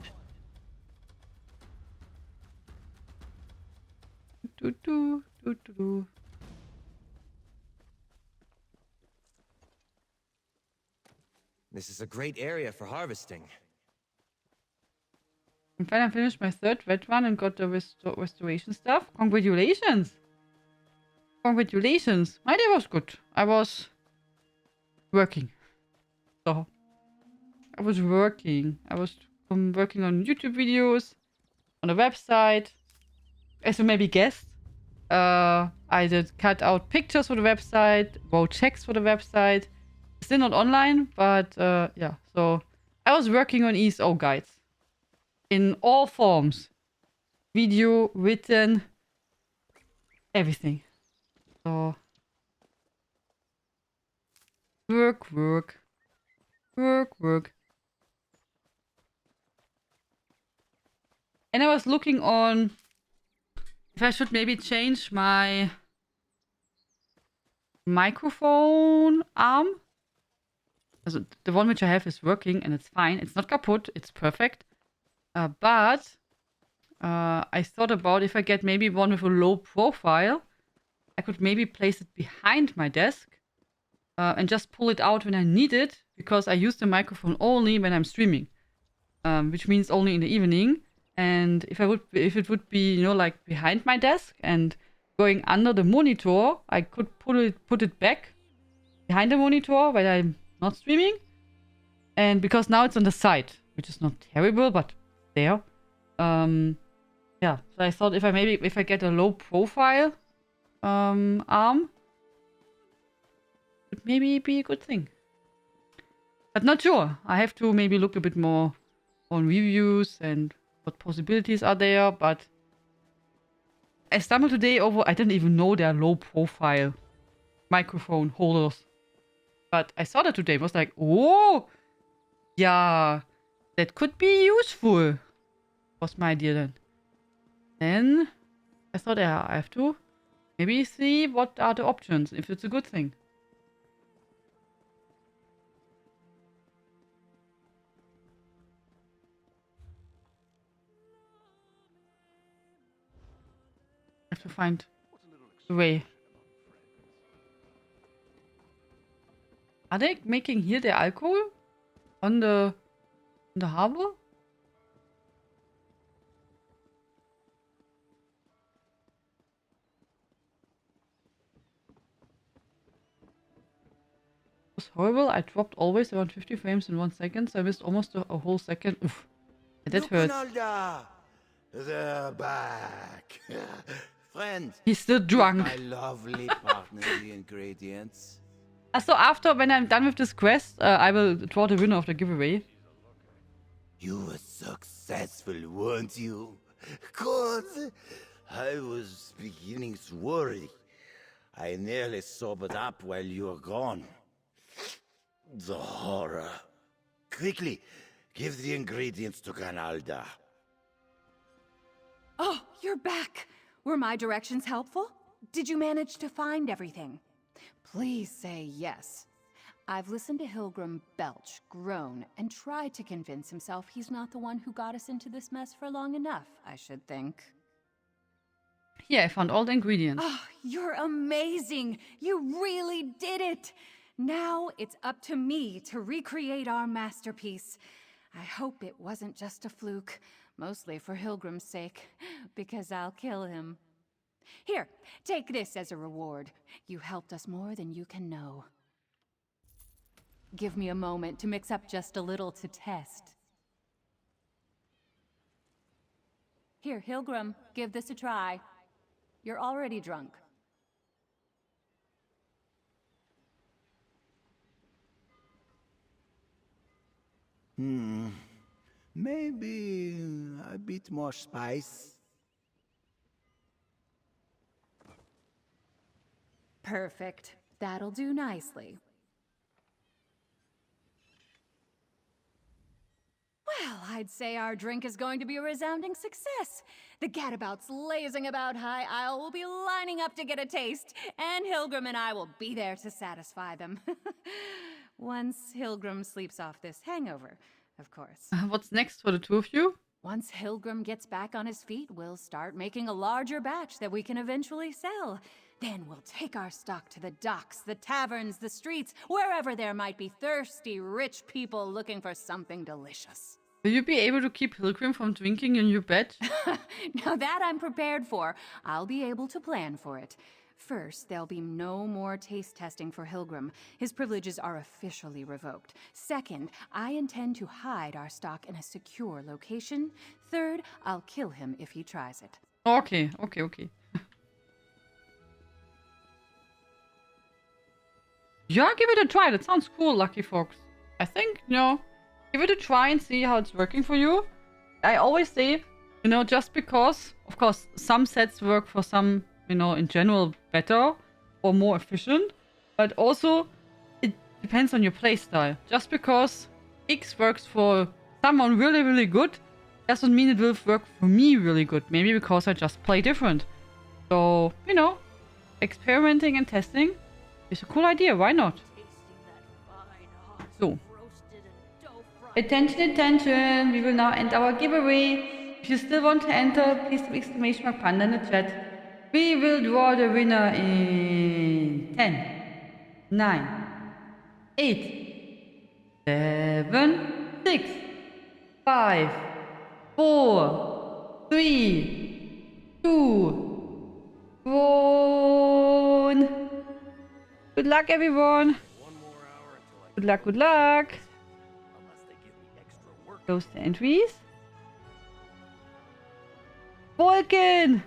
Do, do, do, do, do.
This is a great area for harvesting.
And finally, I finished my third red run and got the restoration stuff. Congratulations! Congratulations! My day was good. I was working. So, I was working. I was working on YouTube videos, on a website. As you maybe guessed, I did cut out pictures for the website, wrote checks for the website. Still not online, but yeah. So, I was working on ESO guides. In all forms. Video, written, everything. So, work, work. Work, work. And I was looking on if I should maybe change my microphone arm. Also, the one which I have is working and it's fine. It's not kaput. It's perfect. But I thought about if I get maybe one with a low profile, I could maybe place it behind my desk and just pull it out when I need it, because I use the microphone only when I'm streaming, which means only in the evening. And if it would be, you know, like behind my desk and going under the monitor, I could put it back behind the monitor when I'm not streaming. And because now it's on the side, which is not terrible, but there. Yeah. So I thought if I get a low profile arm, would maybe be a good thing. But not sure. I have to maybe look a bit more on reviews and what possibilities are there. But I stumbled today over, I didn't even know there are low profile microphone holders. But I saw that today. It was like, oh, yeah, that could be useful. Was my idea then. Then I thought, yeah, I have to maybe see what are the options, if it's a good thing. I have to find the way. Are they making here the alcohol on the harbor? It was horrible. I dropped always around 50 frames in 1 second, so I missed almost a whole second. Oof. That hurts.
They're back. Friend.
He's still drunk.
My lovely partner, the ingredients.
So after, when I'm done with this quest, I will draw the winner of the giveaway.
You were successful, weren't you? Good. I was beginning to worry. I nearly sobered up while you were gone. The horror. Quickly, give the ingredients to Canalda.
Oh, you're back! Were my directions helpful? Did you manage to find everything? Please say yes. I've listened to Hilgrim belch, groan, and try to convince himself he's not the one who got us into this mess for long enough, I should think.
Yeah, I found all the ingredients.
Oh, you're amazing! You really did it! Now it's up to me to recreate our masterpiece. I hope it wasn't just a fluke, mostly for Hilgrim's sake, because I'll kill him. Here, take this as a reward. You helped us more than you can know. Give me a moment to mix up just a little to test. Here, Hilgrim, give this a try. You're already drunk.
Maybe a bit more spice.
Perfect. That'll do nicely. Well, I'd say our drink is going to be a resounding success. The gadabouts lazing about High Isle will be lining up to get a taste, and Hilgrim and I will be there to satisfy them. Once Hilgrim sleeps off this hangover, of course.
What's next for the two of you?
Once Hilgrim gets back on his feet, we'll start making a larger batch that we can eventually sell. Then we'll take our stock to the docks, the taverns, the streets, wherever there might be thirsty, rich people looking for something delicious.
Will you be able to keep Hilgrim from drinking in your bed?
Now that I'm prepared for, I'll be able to plan for it. First, there'll be no more taste testing for Hilgrim. His privileges are officially revoked. Second, I intend to hide our stock in a secure location. Third, I'll kill him if he tries it.
Okay. Yeah, give it a try. That sounds cool, Lucky Fox. I think, give it a try and see how it's working for you. I always say, just because, of course, some sets work for some, in general better or more efficient. But also, it depends on your playstyle. Just because X works for someone really, really good, doesn't mean it will work for me really good. Maybe because I just play different. So, experimenting and testing is a cool idea. Why not? So. Attention. We will now end our giveaway. If you still want to enter, please type exclamation mark panda in the chat. We will draw the winner in 10, 9, 8, 7, 6, 5, 4, 3, 2, 1. Good luck, everyone. Good luck. Close the entries. Vulcan!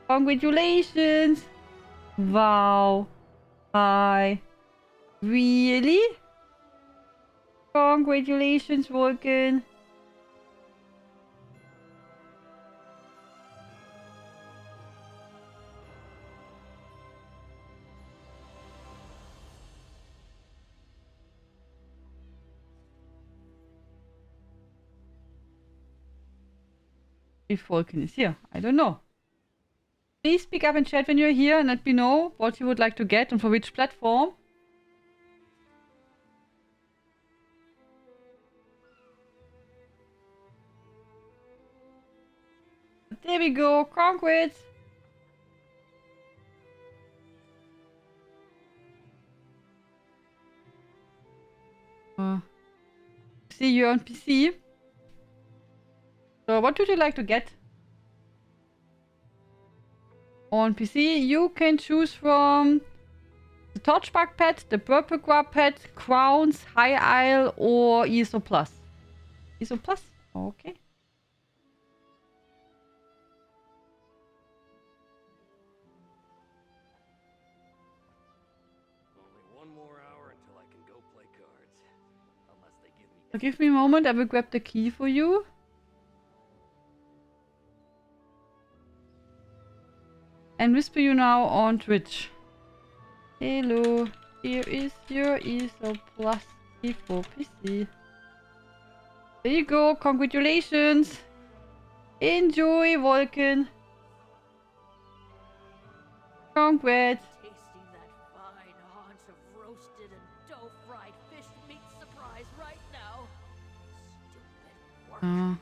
Congratulations! Wow. Hi. Really? Congratulations, Vulcan. If Vulcan is here, I don't know. Please speak up in chat when you're here and let me know what you would like to get and for which platform. There we go, congrats! See you on PC. So what would you like to get? On PC, you can choose from the Torchbark pet, the Purple pet, Crowns, High Isle, or ESO Plus. ESO Plus? Okay.
Only one more hour until I can go play cards. Unless they give me...
So give me a moment, I will grab the key for you. And whisper you now on Twitch. Hello, here is your ESO Plus key for PC. There you go, congratulations! Enjoy, Vulcan! Congrats!
Tasting that fine haunch of roasted and dough-fried fish meat surprise right now. Stupid work.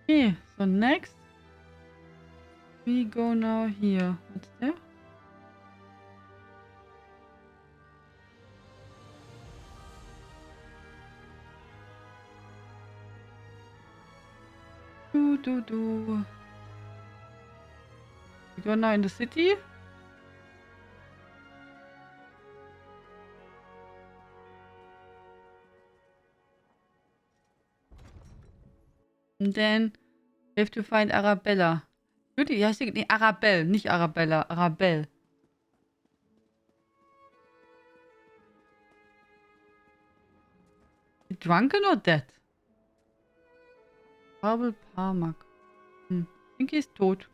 Okay, so next we go now here. What's there? We go now in the city. And then we have to find Arabella. Really? Ja, nee, Arabelle, nicht Arabella, Arabelle. drunken or dead? Pabel Parmak. I think he's tot.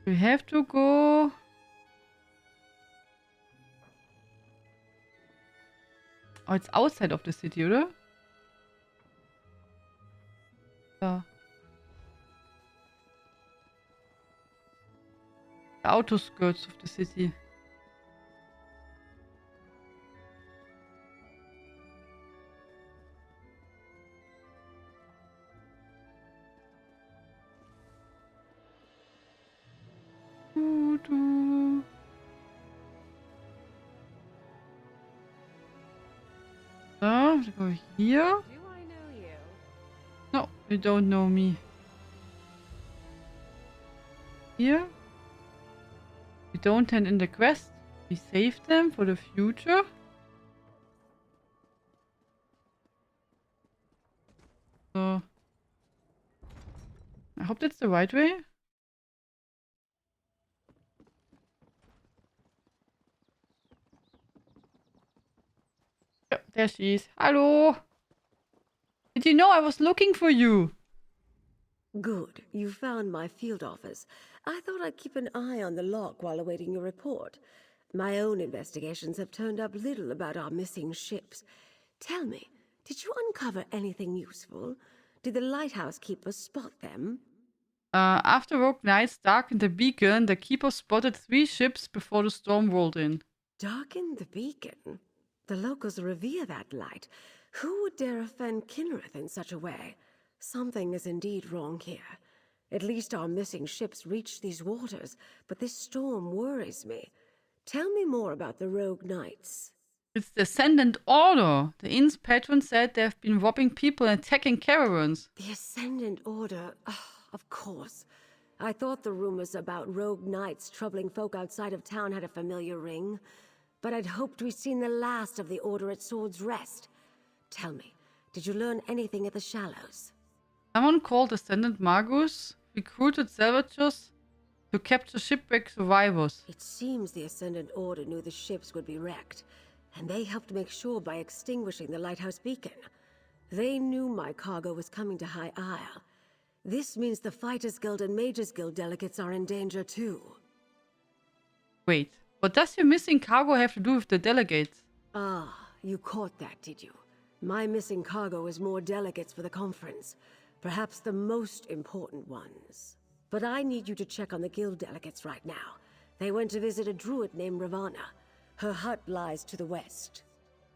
We have to go. Oh, it's outside of the city, oder? Yeah. The outer skirts of the city. So, we go here.
Do I know you?
No, you don't know me. Here. We don't hand in the quest. We save them for the future. So. I hope that's the right way. Yep, there she is. Hello! Did you know I was looking for you?
Good. You found my field office. I thought I'd keep an eye on the lock while awaiting your report. My own investigations have turned up little about our missing ships. Tell me, did you uncover anything useful? Did the lighthouse keeper spot them?
After rogue nights darkened the beacon, the keeper spotted 3 ships before the storm rolled in.
Darkened the beacon? The locals revere that light. Who would dare offend Kinnereth in such a way? Something is indeed wrong here. At least our missing ships reached these waters, but this storm worries me. Tell me more about the rogue knights.
It's the Ascendant Order. The inn's patron said they have been robbing people and attacking caravans.
The Ascendant Order? Of course. I thought the rumors about rogue knights troubling folk outside of town had a familiar ring, but I'd hoped we'd seen the last of the Order at Sword's Rest. Tell me, did you learn anything at the Shallows?
Someone called Ascendant Magus recruited salvagers to capture shipwreck survivors.
It seems the Ascendant Order knew the ships would be wrecked, and they helped make sure by extinguishing the lighthouse beacon. They knew my cargo was coming to High Isle. This means the Fighters Guild and Mages Guild delegates are in danger too.
Wait, what does your missing cargo have to do with the delegates?
Ah, you caught that, did you? My missing cargo is more delegates for the conference. Perhaps the most important ones. But I need you to check on the guild delegates right now. They went to visit a druid named Ravana. Her hut lies to the west.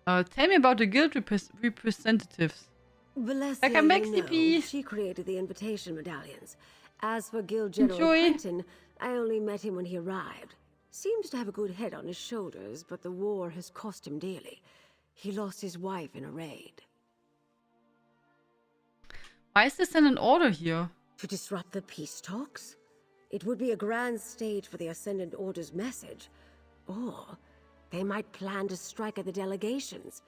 Tell me about the guild representatives.
Valencia,
Like a Maxi P.
she created the invitation medallions. As for Guild General
Enjoy.
Quentin, I only met him when he arrived. Seems to have a good head on his shoulders, but the war has cost him dearly. He lost his wife in a raid.
Why is this an order here?
To disrupt the peace talks? It would be a grand stage for the Ascendant Order's message. Or they might plan to strike at the delegations.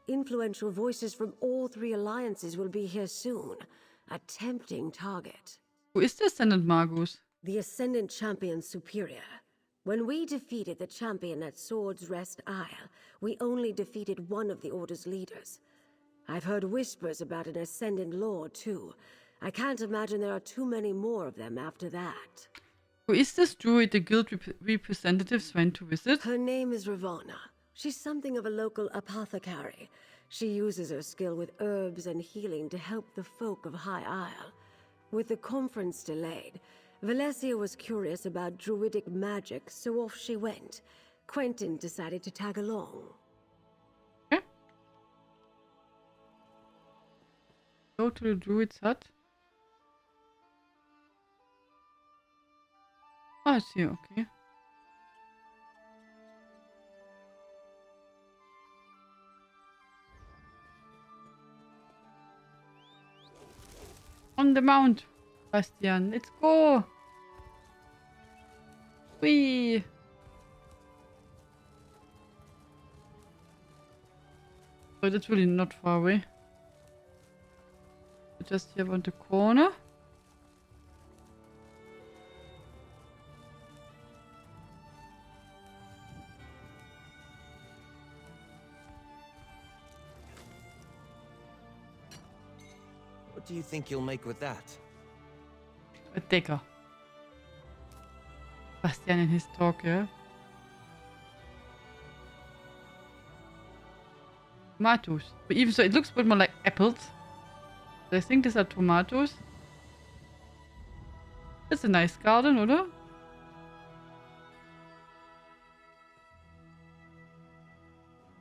Influential voices from all 3 alliances will be here soon. A tempting target.
Who is the Ascendant Magus?
The Ascendant Champion Superior. When we defeated the champion at Sword's Rest Isle, we only defeated one of the Order's leaders. I've heard whispers about an Ascendant Lord, too. I can't imagine there are too many more of them after that.
Who is this druid the guild representatives went to visit?
Her name is Ravana. She's something of a local apothecary. She uses her skill with herbs and healing to help the folk of High Isle. With the conference delayed, Valencia was curious about druidic magic, so off she went. Quentin decided to tag along.
Okay. Go to the druid's hut. Oh, I see, okay. On the mount, Bastian. Let's go. Whee. So that's really not far away. Just here around the corner.
do you think you'll make with that?
A dagger. Bastian in his talk, yeah. Tomatoes. But even so, it looks a bit more like apples. So I think these are tomatoes. It's a nice garden, oder?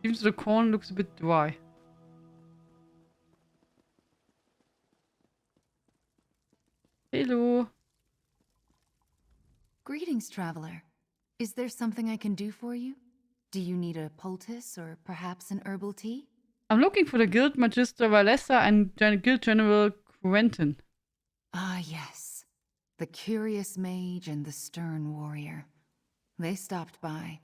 Even so, the corn looks a bit dry. Hello.
Greetings, traveler. Is there something I can do for you? Do you need a poultice or perhaps an herbal tea?
I'm looking for the Guild Magister Valessa and Guild General Quentin.
Ah, yes. The curious mage and the stern warrior. They stopped by.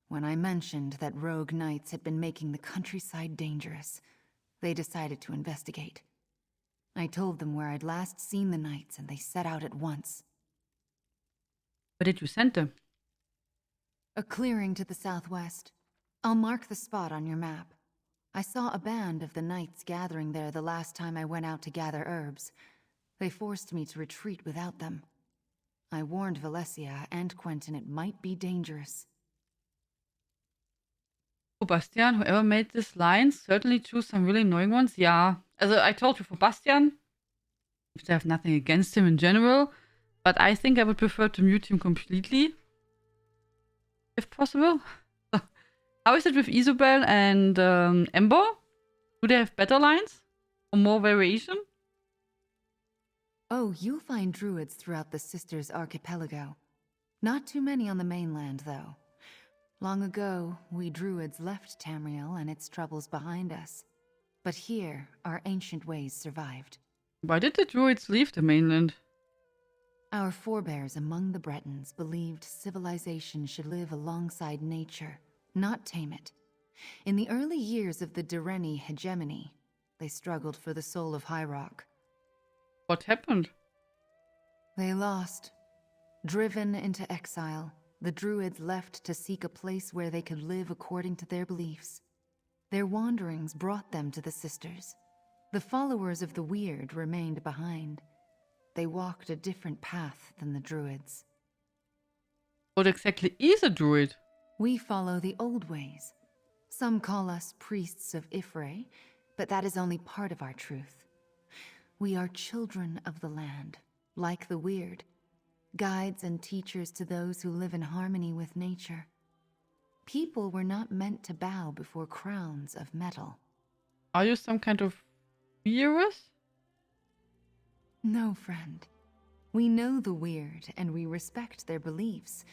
When I mentioned that rogue knights had been making the countryside dangerous, they decided to investigate. I told them where I'd last seen the knights, and they set out at once.
Where did you send them?
A clearing to the southwest. I'll mark the spot on your map. I saw a band of the knights gathering there the last time I went out to gather herbs. They forced me to retreat without them. I warned Valencia and Quentin it might be dangerous.
Oh, Bastian, whoever made these lines certainly choose some really annoying ones. Yeah. As I told you, for Bastian, I have nothing against him in general, but I think I would prefer to mute him completely. If possible. How is it with Isobel and Ember? Do they have better lines? Or more variation?
Oh, you'll find druids throughout the Sisters Archipelago. Not too many on the mainland, though. Long ago, we druids left Tamriel and its troubles behind us. But here, our ancient ways survived.
Why did the druids leave the mainland?
Our forebears among the Bretons believed civilization should live alongside nature, not tame it. In the early years of the Direni hegemony, they struggled for the soul of High Rock.
What happened?
They lost. Driven into exile, the druids left to seek a place where they could live according to their beliefs. Their wanderings brought them to the Sisters. The followers of the Weird remained behind. They walked a different path than the druids.
What exactly is a druid?
We follow the old ways. Some call us priests of Ifre, but that is only part of our truth. We are children of the land, like the Weird, guides and teachers to those who live in harmony with nature. People were not meant to bow before crowns of metal.
Are you some kind of virus?
No, friend. We know the Weird, and we respect their beliefs.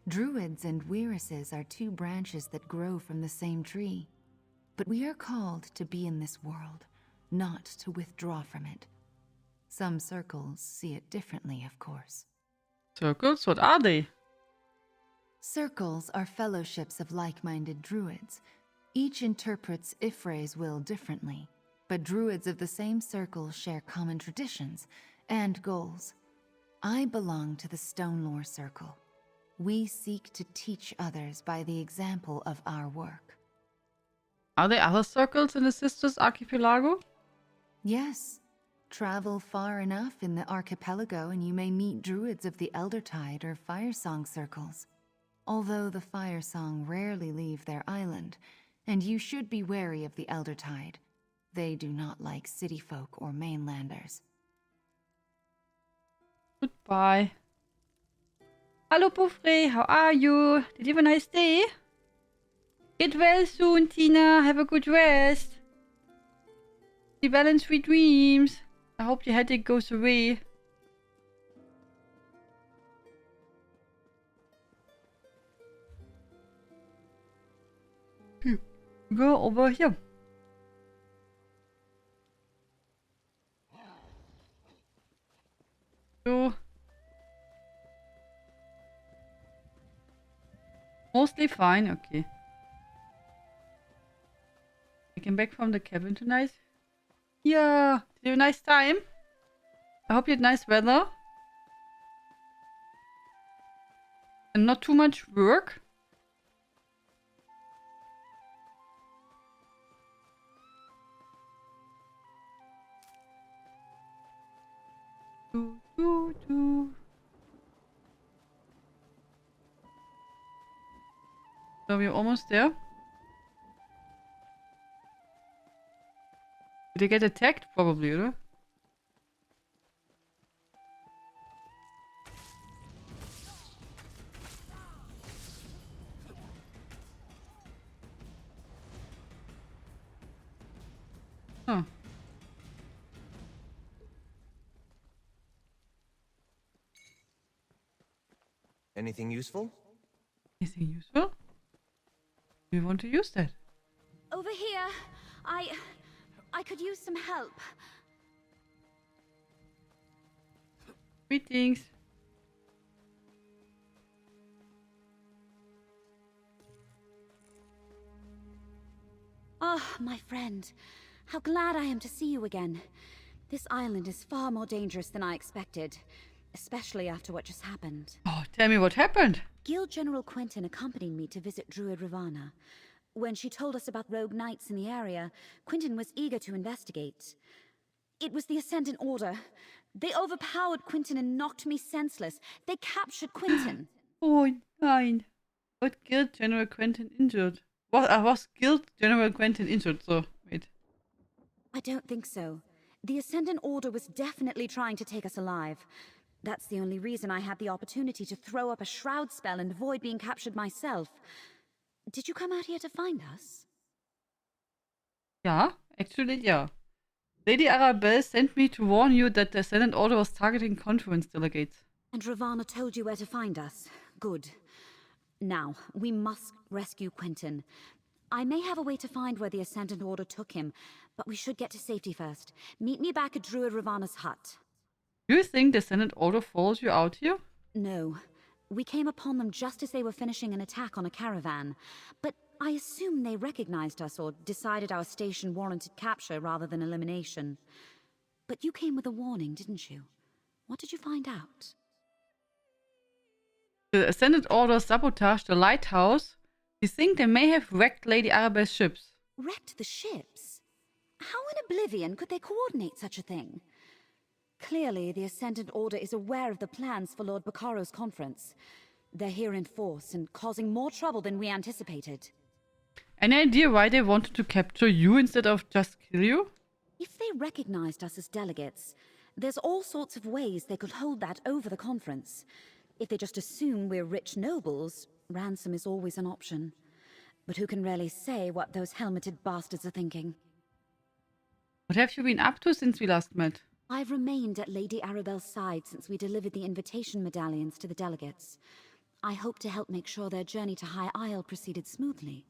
Druids and Weiruses are two branches that grow from the same tree. But we are called to be in this world, not to withdraw from it. Some circles see it differently, of course.
Circles? What are they?
Circles are fellowships of like-minded druids. Each interprets Ifre's will differently, but druids of the same circle share common traditions and goals. I belong to the Stonelore Circle. We seek to teach others by the example of our work.
Are there other circles in the Sisters Archipelago?
Yes. Travel far enough in the archipelago and you may meet druids of the Eldertide or Firesong circles. Although the Firesong rarely leave their island, and you should be wary of the Eldertide. They do not like city folk or mainlanders.
Goodbye. Hello, Poufre. How are you? Did you have a nice day? Get well soon, Tina. Have a good rest. Sleep well and sweet dreams. I hope your headache goes away. Go over here. So. Mostly fine, okay. I came back from the cabin tonight. Yeah, did you have a nice time? I hope you had nice weather. And not too much work. Doo, doo. So we're almost there. Did they get attacked? Probably, oder? Huh.
Anything useful?
Anything useful? We want to use that.
Over here. I could use some help.
Greetings.
Oh, my friend. How glad I am to see you again. This island is far more dangerous than I expected, especially after what just happened.
Oh, tell me what happened.
Guild General Quentin accompanied me to visit Druid Ravana. When she told us about rogue knights in the area, Quentin was eager to investigate. It was the Ascendant Order. They overpowered Quentin and knocked me senseless. They captured Quentin.
Oh, nein. What Guild General Quentin injured? Was Guild General Quentin injured? So, wait.
I don't think so. The Ascendant Order was definitely trying to take us alive. That's the only reason I had the opportunity to throw up a shroud spell and avoid being captured myself. Did you come out here to find us?
Yeah, actually, yeah. Lady Arabelle sent me to warn you that the Ascendant Order was targeting conference delegates.
And Ravana told you where to find us. Good. Now, we must rescue Quentin. I may have a way to find where the Ascendant Order took him, but we should get to safety first. Meet me back at Druid Ravana's hut.
Do you think the Ascendant Order follows you out here?
No. We came upon them just as they were finishing an attack on a caravan. But I assume they recognized us or decided our station warranted capture rather than elimination. But you came with a warning, didn't you? What did you find out?
The Ascendant Order sabotaged the lighthouse. We think they may have wrecked Lady Arabelle's ships.
Wrecked the ships? How in oblivion could they coordinate such a thing? Clearly, the Ascendant Order is aware of the plans for Lord Baccaro's conference. They're here in force and causing more trouble than we anticipated.
Any idea why they wanted to capture you instead of just kill you?
If they recognized us as delegates, there's all sorts of ways they could hold that over the conference. If they just assume we're rich nobles, ransom is always an option. But who can really say what those helmeted bastards are thinking?
What have you been up to since we last met?
I've remained at Lady Arabelle's side since we delivered the invitation medallions to the delegates. I hope to help make sure their journey to High Isle proceeded smoothly.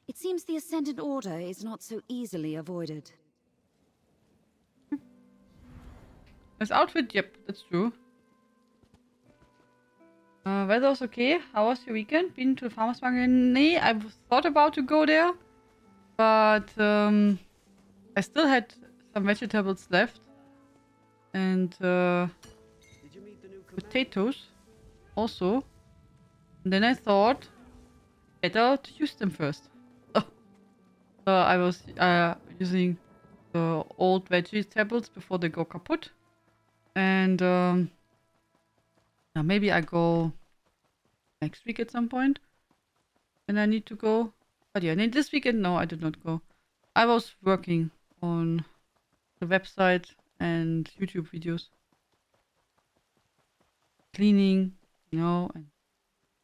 It seems the Ascendant Order is not so easily avoided.
This outfit, yep, that's true. Weather was okay. How was your weekend? Been to the farmer's market? Nee, I thought about to go there. But I still had some vegetables left. And potatoes also. And then I thought, better to use them first. So I was using the old vegetables before they go kaput. And now maybe I go next week at some point. And I need to go. But yeah, this weekend, no, I did not go. I was working on the website and YouTube videos. Cleaning, you know, and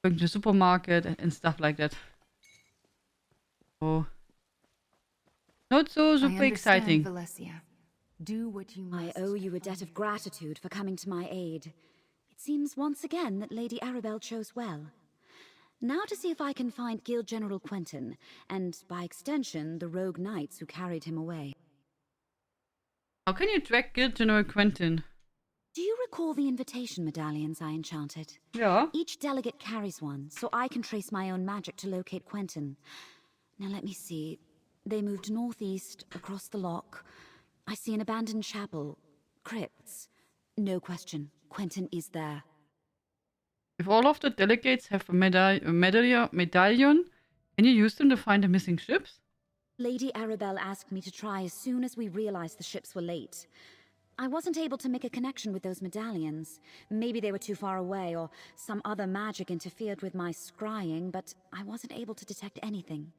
going to the supermarket and stuff like that. So, not so super exciting.
Valencia. Do what you must.
I owe you a debt of gratitude for coming to my aid. It seems once again that Lady Arabelle chose well. Now to see if I can find Guild General Quentin, and by extension, the rogue knights who carried him away.
How can you track Guild General Quentin?
Do you recall the invitation medallions I enchanted?
Yeah.
Each delegate carries one, so I can trace my own magic to locate Quentin. Now let me see. They moved northeast, across the lock. I see an abandoned chapel. Crypts. No question, Quentin is there.
If all of the delegates have a medallion, can you use them to find the missing ships?
Lady Arabelle asked me to try as soon as we realized the ships were late. I wasn't able to make a connection with those medallions. Maybe they were too far away, or some other magic interfered with my scrying, but I wasn't able to detect anything.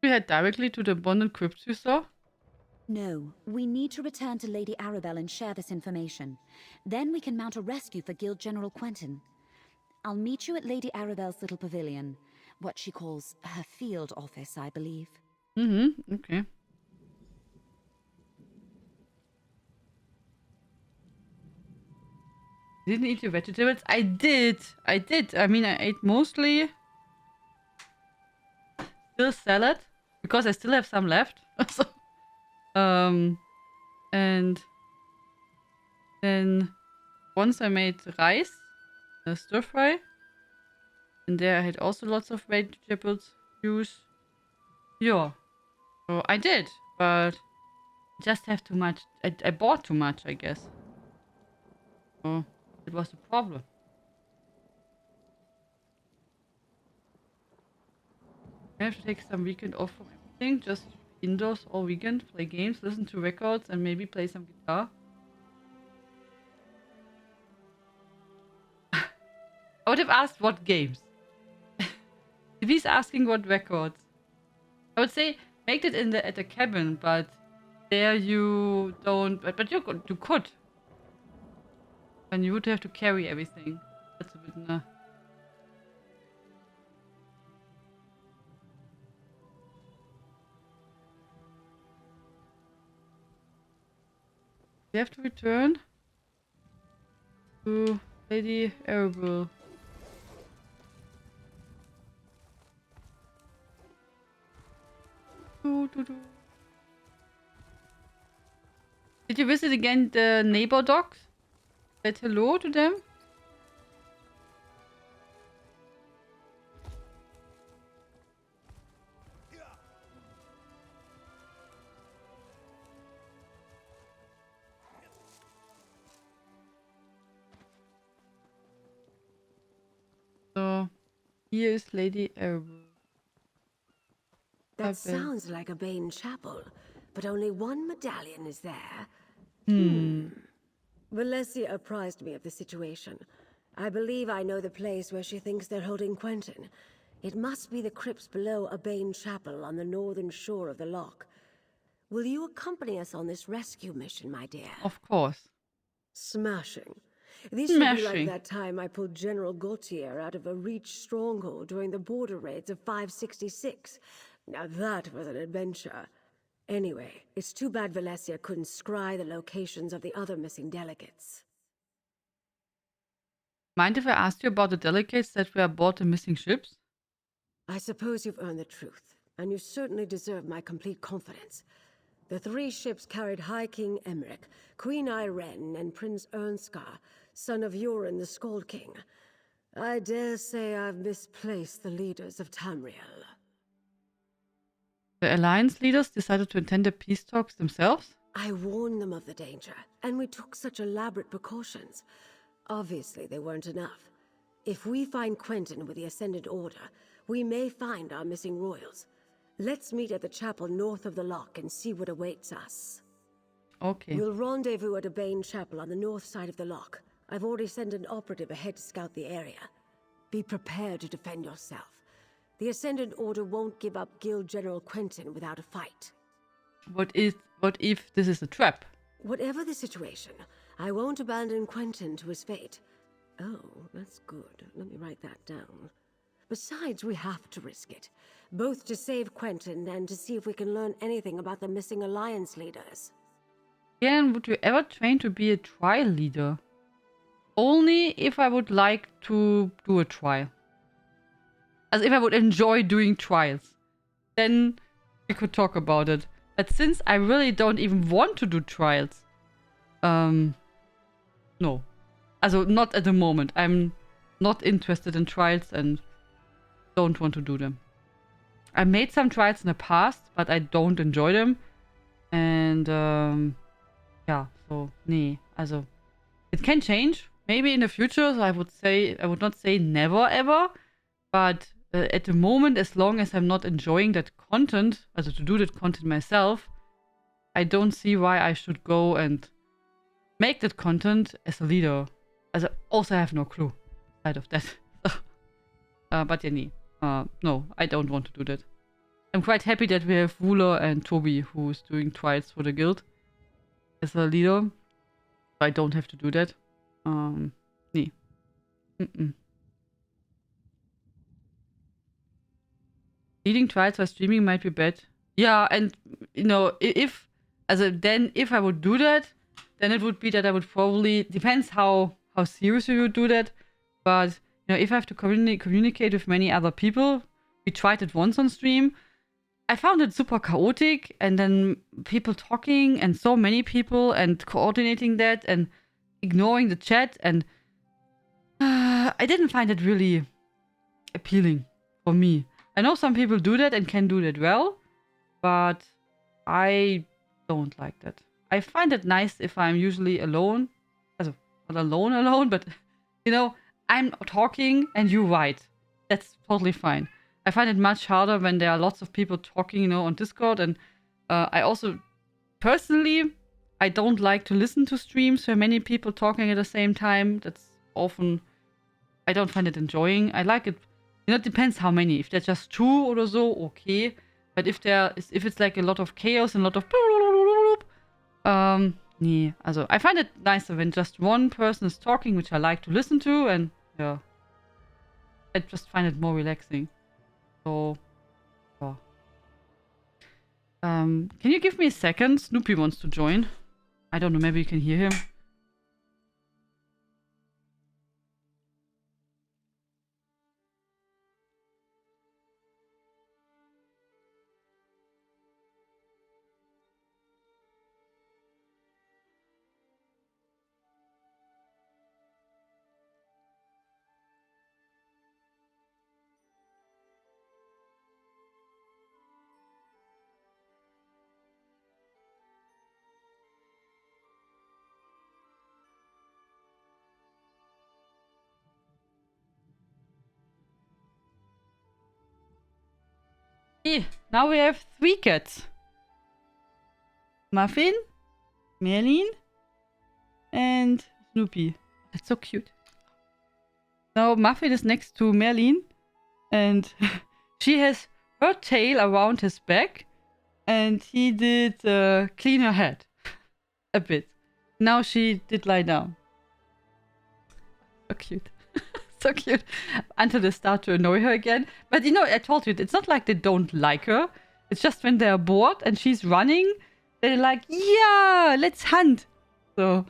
We head directly to the abandoned crypts you saw?
No, we need to return to Lady Arabelle and share this information. Then we can mount a rescue for Guild General Quentin. I'll meet you at Lady Arabelle's little pavilion. What she calls her field office, I believe.
Mm-hmm, okay. Didn't eat your vegetables? I did. I mean, I ate mostly still salad because I still have some left. So, and then once I made rice, stir fry, and there I had also lots of vegetables, juice. Yeah, so I did, but just have too much. I bought too much, I guess. So it was a problem. I have to take some weekend off from everything, just indoors all weekend, play games, listen to records, and maybe play some guitar. I would have asked what games. If he's asking what records, I would say make it in at the cabin, but there you don't. But you could, and you would have to carry everything. That's a bit nah. We have to return to Lady Arabelle. Did you visit again the neighbor dogs? Said hello to them? So, here is Lady Arabelle.
That sounds like a Bane chapel, but only one medallion is there. Valencia apprised me of the situation. I believe I know the place where she thinks they're holding Quentin. It must be the crypts below a Bane chapel on the northern shore of the loch. Will you accompany us on this rescue mission, my dear?
Of course.
Smashing. This should be like that time I pulled General Gautier out of a Reach stronghold during the border raids of 566. Now that was an adventure. Anyway, it's too bad Valencia couldn't scry the locations of the other missing delegates.
Mind if I asked you about the delegates that were aboard the missing ships?
I suppose you've earned the truth, and you certainly deserve my complete confidence. The 3 ships carried High King Emmerich, Queen Irene, and Prince Ernskar, son of Yoren the Skald King. I dare say I've misplaced the leaders of Tamriel.
The Alliance leaders decided to attend the peace talks themselves?
I warned them of the danger, and we took such elaborate precautions. Obviously, they weren't enough. If we find Quentin with the Ascendant Order, we may find our missing royals. Let's meet at the chapel north of the loch and see what awaits us.
Okay.
We'll rendezvous at a Bane chapel on the north side of the loch. I've already sent an operative ahead to scout the area. Be prepared to defend yourself. The Ascendant Order won't give up Guild General Quentin without a fight.
What if this is a trap?
Whatever the situation, I won't abandon Quentin to his fate. Oh, that's good. Let me write that down. Besides, we have to risk it. Both to save Quentin and to see if we can learn anything about the missing Alliance leaders.
Again, would you ever train to be a trial leader? Only if I would like to do a trial. As if I would enjoy doing trials. Then we could talk about it. But since I really don't even want to do trials. No. Also, not at the moment. I'm not interested in trials and don't want to do them. I made some trials in the past, but I don't enjoy them. And, yeah, so, nee. Also, it can change. Maybe in the future, so I would not say never ever. But at the moment, as long as I'm not enjoying that content, also to do that content myself, I don't see why I should go and make that content as a leader. Also, I have no clue side of that. But yeah, no, I don't want to do that. I'm quite happy that we have Wooler and Toby who's doing trials for the guild as a leader. I don't have to do that. Nee. Leading trials while streaming might be bad. Yeah, and you know, if I would do that, then it would be that I would probably, depends how serious you would do that, but you know, if I have to communicate with many other people, we tried it once on stream. I found it super chaotic, and then people talking and so many people and coordinating that and ignoring the chat, and I didn't find it really appealing for me. I know some people do that and can do that well, but I don't like that. I find it nice if I'm usually alone. Also, not alone, but you know, I'm talking and you write. That's totally fine. I find it much harder when there are lots of people talking, you know, on Discord. And I also, personally, I don't like to listen to streams where many people talking at the same time. That's often, I don't find it enjoying. I like it, you know, it depends how many. If they're just 2 or so, okay. But if it's like a lot of chaos and a lot of nee, also I find it nicer when just one person is talking, which I like to listen to, and yeah, I just find it more relaxing. So, yeah. Can you give me a second? Snoopy wants to join. I don't know, maybe you can hear him. Now we have 3 cats. Muffin, Merlin, and Snoopy. That's so cute. Now Muffin is next to Merlin, and she has her tail around his back, and he did clean her head a bit. Now she did lie down. So cute. So cute. Until they start to annoy her again. But you know, I told you, it's not like they don't like her. It's just when they're bored and she's running, they're like, yeah, let's hunt. So,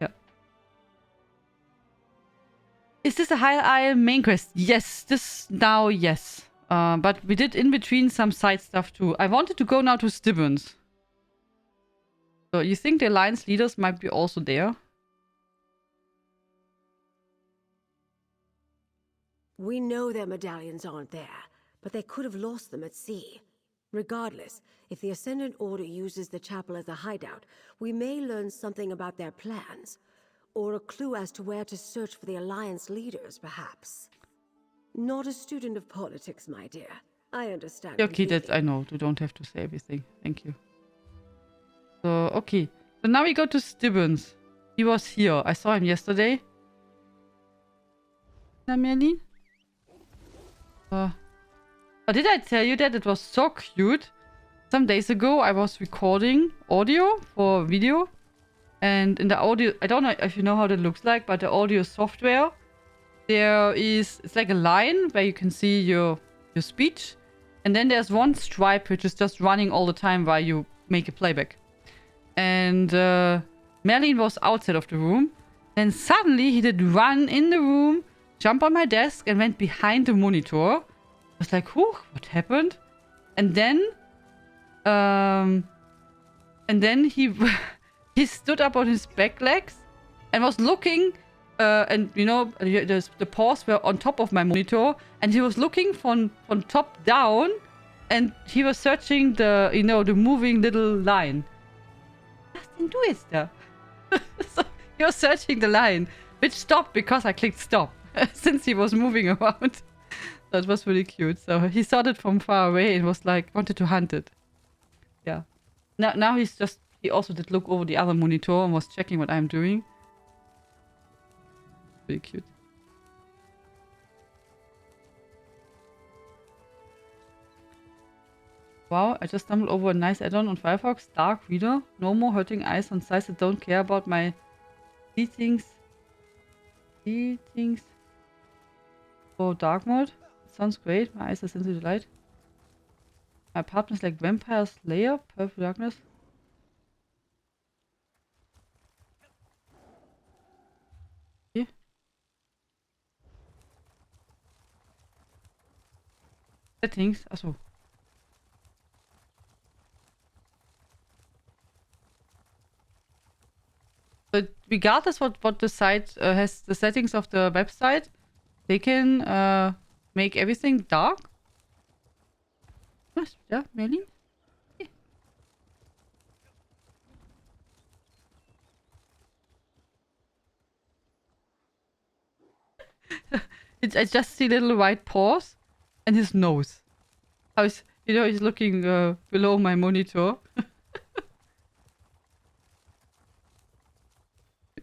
yeah. Is this a High Isle main quest? Yes, yes. But we did in between some side stuff too. I wanted to go now to Stibbons. So you think the Alliance leaders might be also there?
We know their medallions aren't there, but they could have lost them at sea. Regardless, if the Ascendant Order uses the chapel as a hideout, we may learn something about their plans. Or a clue as to where to search for the Alliance leaders, perhaps. Not a student of politics, my dear. I understand.
Okay, that's, I know. You don't have to say everything. Thank you. So, okay. So now we go to Stibbons. He was here. I saw him yesterday. Na, Merlin? Oh, did I tell you that? It was so cute. Some days ago, I was recording audio for video. And in the audio, I don't know if you know how that looks like, but the audio software, it's like a line where you can see your speech. And then there's one stripe which is just running all the time while you make a playback. And Merlin was outside of the room. Then suddenly he did run in the room, jump on my desk, and went behind the monitor. I was like, whew, what happened? And then he he stood up on his back legs and was looking, and you know, the paws were on top of my monitor, and he was looking from top down, and he was searching the, you know, the moving little line. Justin, du ist da. So he was searching the line, which stopped because I clicked stop, since he was moving around. That was really cute. So he saw it from far away and was like, wanted to hunt it. Yeah. Now he's just he also did look over the other monitor and was checking what I'm doing. Really cute. Wow, I just stumbled over a nice add-on on Firefox. Dark Reader. No more hurting eyes on sites that don't care about my settings. For dark mode. It sounds great. My eyes are sensitive to light. My partner's like Vampire Slayer. Perfect darkness. Okay. Settings. Achso. But regardless what the site has the settings of the website, they can make everything dark. Was? Ja, Merlin? Yeah. I just see little white paws and his nose. How's he's looking below my monitor.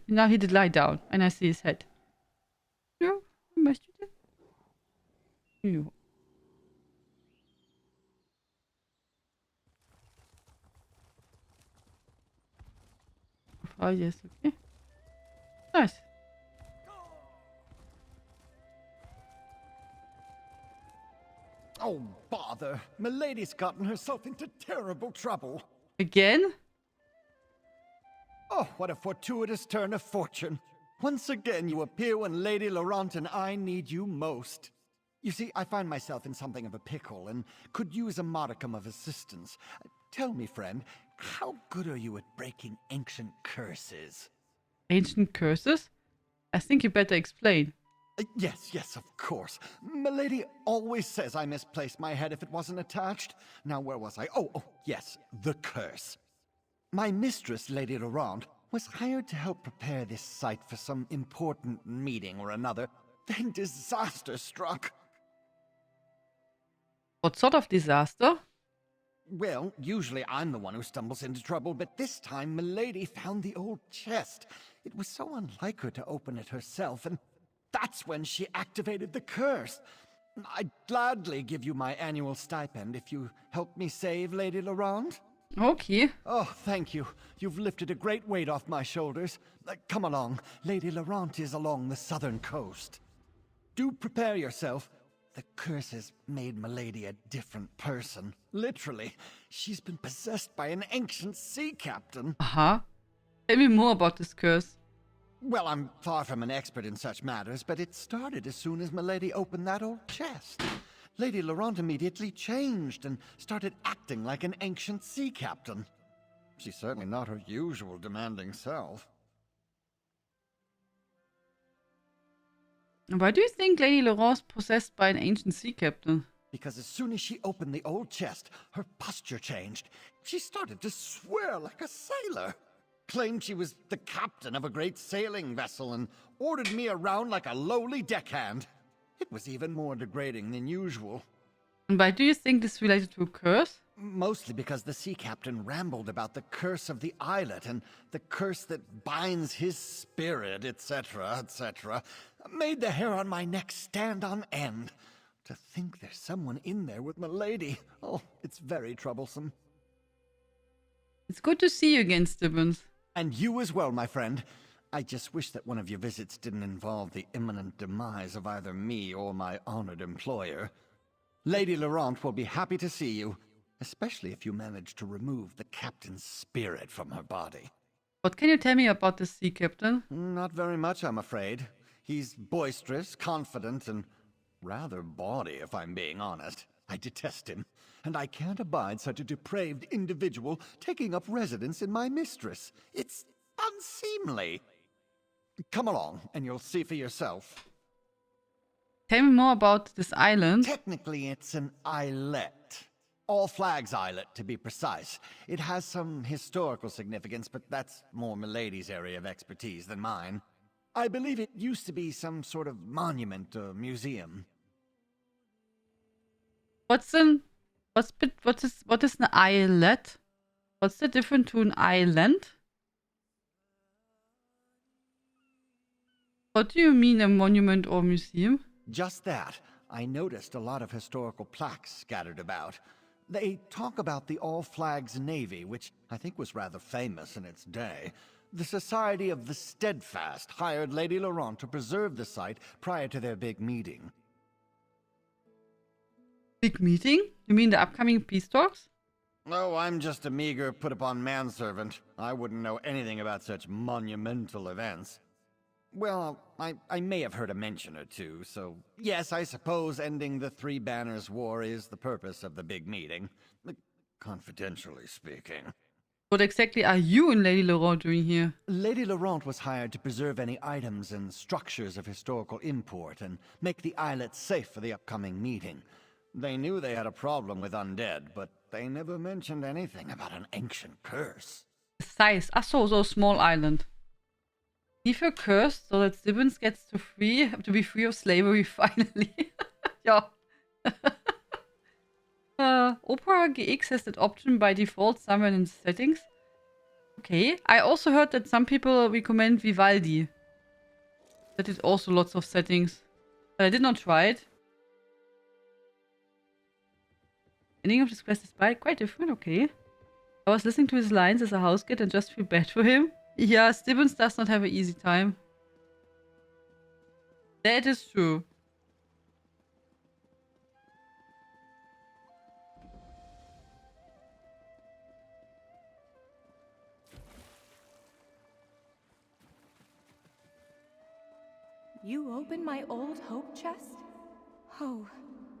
Now he did lie down and I see his head. Ja, möchte der? Ja. Oh, yes, okay. Nice.
Oh, bother. Milady's gotten herself into terrible trouble.
Again?
Oh, what a fortuitous turn of fortune. Once again you appear when Lady Laurent and I need you most. You see, I find myself in something of a pickle and could use a modicum of assistance. Tell me, friend, how good are you at breaking ancient curses?
Ancient curses? I think you better explain.
Yes, of course. Milady always says I misplaced my head if it wasn't attached. Now, where was I? Oh, yes, the curse. My mistress, Lady Laurent, was hired to help prepare this site for some important meeting or another. Then disaster struck.
What sort of disaster?
Well, usually I'm the one who stumbles into trouble, but this time Milady found the old chest. It was so unlike her to open it herself, and that's when she activated the curse. I'd gladly give you my annual stipend if you help me save Lady Laurent.
Okay.
Oh, thank you. You've lifted a great weight off my shoulders. Come along. Lady Laurent is along the southern coast. Do prepare yourself. The curse has made Milady a different person. Literally. She's been possessed by an ancient sea captain.
Uh-huh. Tell me more about this curse.
Well, I'm far from an expert in such matters, but it started as soon as Milady opened that old chest. Lady Laurent immediately changed and started acting like an ancient sea captain. She's certainly not her usual demanding self.
Why do you think Lady Laurent's possessed by an ancient sea captain?
Because as soon as she opened the old chest, her posture changed. She started to swear like a sailor. Claimed she was the captain of a great sailing vessel and ordered me around like a lowly deckhand. It was even more degrading than usual.
And why do you think this is related to a curse?
Mostly because the sea captain rambled about the curse of the islet and the curse that binds his spirit, etc., etc. Made the hair on my neck stand on end. To think there's someone in there with Milady. Oh, it's very troublesome.
It's good to see you again, Stibbons.
And you as well, my friend. I just wish that one of your visits didn't involve the imminent demise of either me or my honored employer. Lady Laurent will be happy to see you, especially if you manage to remove the captain's spirit from her body.
What can you tell me about the sea captain?
Not very much, I'm afraid. He's boisterous, confident, and rather bawdy, if I'm being honest. I detest him, and I can't abide such a depraved individual taking up residence in my mistress. It's unseemly. Come along, and you'll see for yourself.
Tell me more about this island.
Technically, it's an islet. All Flags Islet, to be precise. It has some historical significance, but that's more Milady's area of expertise than mine. I believe it used to be some sort of monument or museum.
What is an islet? What's the difference to an island? What do you mean a monument or museum?
Just that. I noticed a lot of historical plaques scattered about. They talk about the All Flags Navy, which I think was rather famous in its day. The Society of the Steadfast hired Lady Laurent to preserve the site prior to their big meeting.
Big meeting? You mean the upcoming peace talks?
Oh, I'm just a meager, put-upon manservant. I wouldn't know anything about such monumental events. Well, I may have heard a mention or two, so yes, I suppose ending the Three Banners War is the purpose of the big meeting. Confidentially speaking.
What exactly are you and Lady Laurent doing here?
Lady Laurent was hired to preserve any items and structures of historical import and make the islet safe for the upcoming meeting. They knew they had a problem with undead, but they never mentioned anything about an ancient curse.
Size. Ach so small island. Leave your curse so that Stibbons gets to be free of slavery finally. Ja. Opera GX has that option by default somewhere in the settings. Okay. I also heard that some people recommend Vivaldi. That is also lots of settings. But I did not try it. Ending of this quest is quite different, okay. I was listening to his lines as a house kid and just feel bad for him. Yeah, Stibbons does not have an easy time. That is true.
You opened my old hope chest? Oh,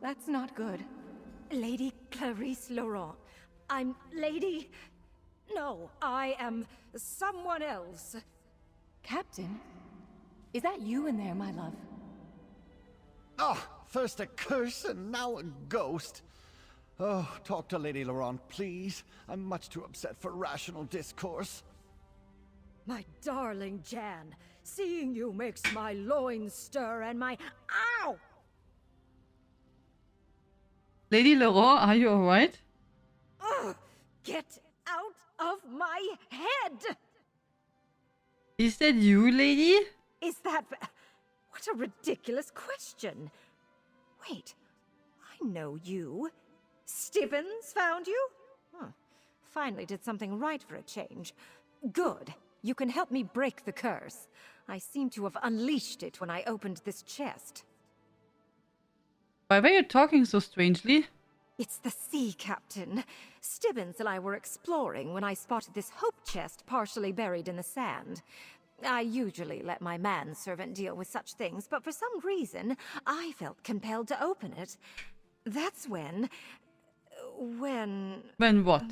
that's not good.
Lady Clarice Laurent. I'm Lady... No, I am someone else.
Captain? Is that you in there, my love?
Oh, first a curse and now a ghost. Oh, talk to Lady Laurent, please. I'm much too upset for rational discourse.
My darling Jan, seeing you makes my loins stir and my... Ow!
Lady Laurent, are you alright?
Ugh! Get out of my head!
Is that you, lady?
Is that... What a ridiculous question. Wait, I know you. Stibbons found you? Huh. Finally did something right for a change. Good. You can help me break the curse. I seem to have unleashed it when I opened this chest.
Why were you talking so strangely?
It's the sea, Captain. Stibbons and I were exploring when I spotted this hope chest partially buried in the sand. I usually let my manservant deal with such things, but for some reason, I felt compelled to open it. That's when...
When what?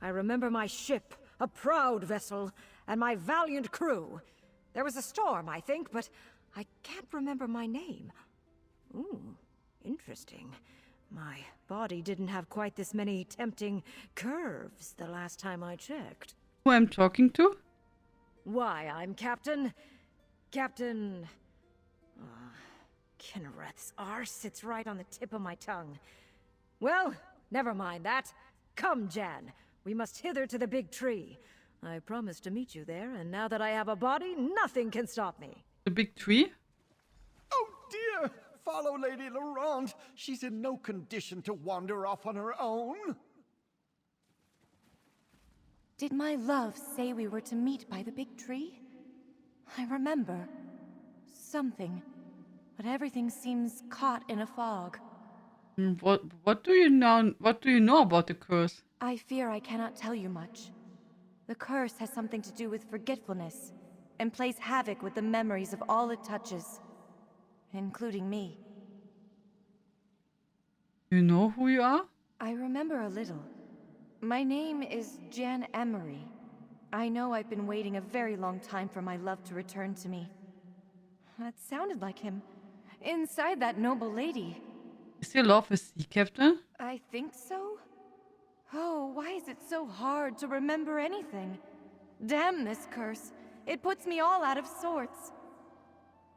I remember my ship, a proud vessel, and my valiant crew. There was a storm, I think, but I can't remember my name. Ooh, interesting. My body didn't have quite this many tempting curves the last time I checked.
Who I'm talking to?
Why, I'm Captain... Kinnereth's R sits right on the tip of my tongue. Well, never mind that. Come, Jan. We must hither to the big tree. I promised to meet you there, and now that I have a body, nothing can stop me.
The big tree?
Oh dear! Follow Lady Laurent. She's in no condition to wander off on her own.
Did my love say we were to meet by the big tree? I remember. Something. But everything seems caught in a fog.
What do you know about the curse?
I fear I cannot tell you much. The curse has something to do with forgetfulness, and plays havoc with the memories of all it touches, including me.
You know who you are?
I remember a little. My name is Jan Emery. I know I've been waiting a very long time for my love to return to me. That sounded like him. Inside that noble lady.
Is your love a sea captain?
I think so. Oh, why is it so hard to remember anything? Damn this curse. It puts me all out of sorts.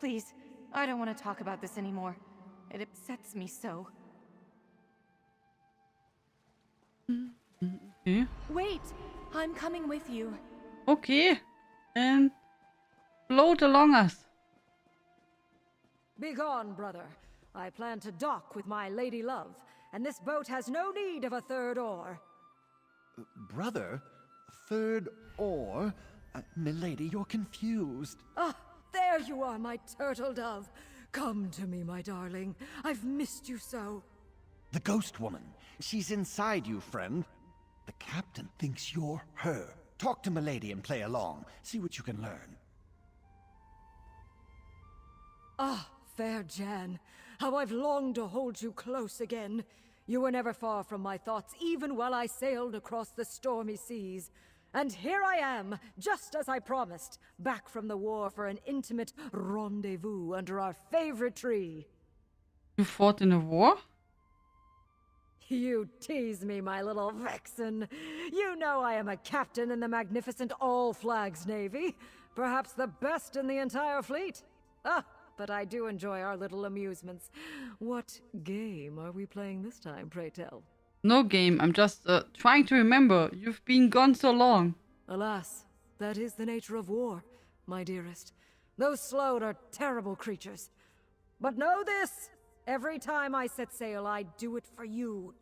Please, I don't want to talk about this anymore. It upsets me so.
Okay.
Wait! I'm coming with you.
Okay. And float along us.
Begone, brother. I plan to dock with my lady love, and this boat has no need of a third oar.
Brother? Third oar? Milady, you're confused.
Ah, there you are, my turtle dove. Come to me, my darling. I've missed you so.
The ghost woman. She's inside you, friend. The captain thinks you're her. Talk to Milady and play along. See what you can learn.
Ah, fair Jan. How I've longed to hold you close again. You were never far from my thoughts, even while I sailed across the stormy seas. And here I am, just as I promised, back from the war for an intimate rendezvous under our favorite tree.
You fought in a war?
You tease me, my little vixen. You know I am a captain in the magnificent All-Flags Navy. Perhaps the best in the entire fleet. Ah, but I do enjoy our little amusements. What game are we playing this time, pray tell?
No game. I'm just trying to remember. You've been gone so long.
Alas, that is the nature of war, my dearest. Those Sload are terrible creatures. But know this! Every time I set sail, I do it for you.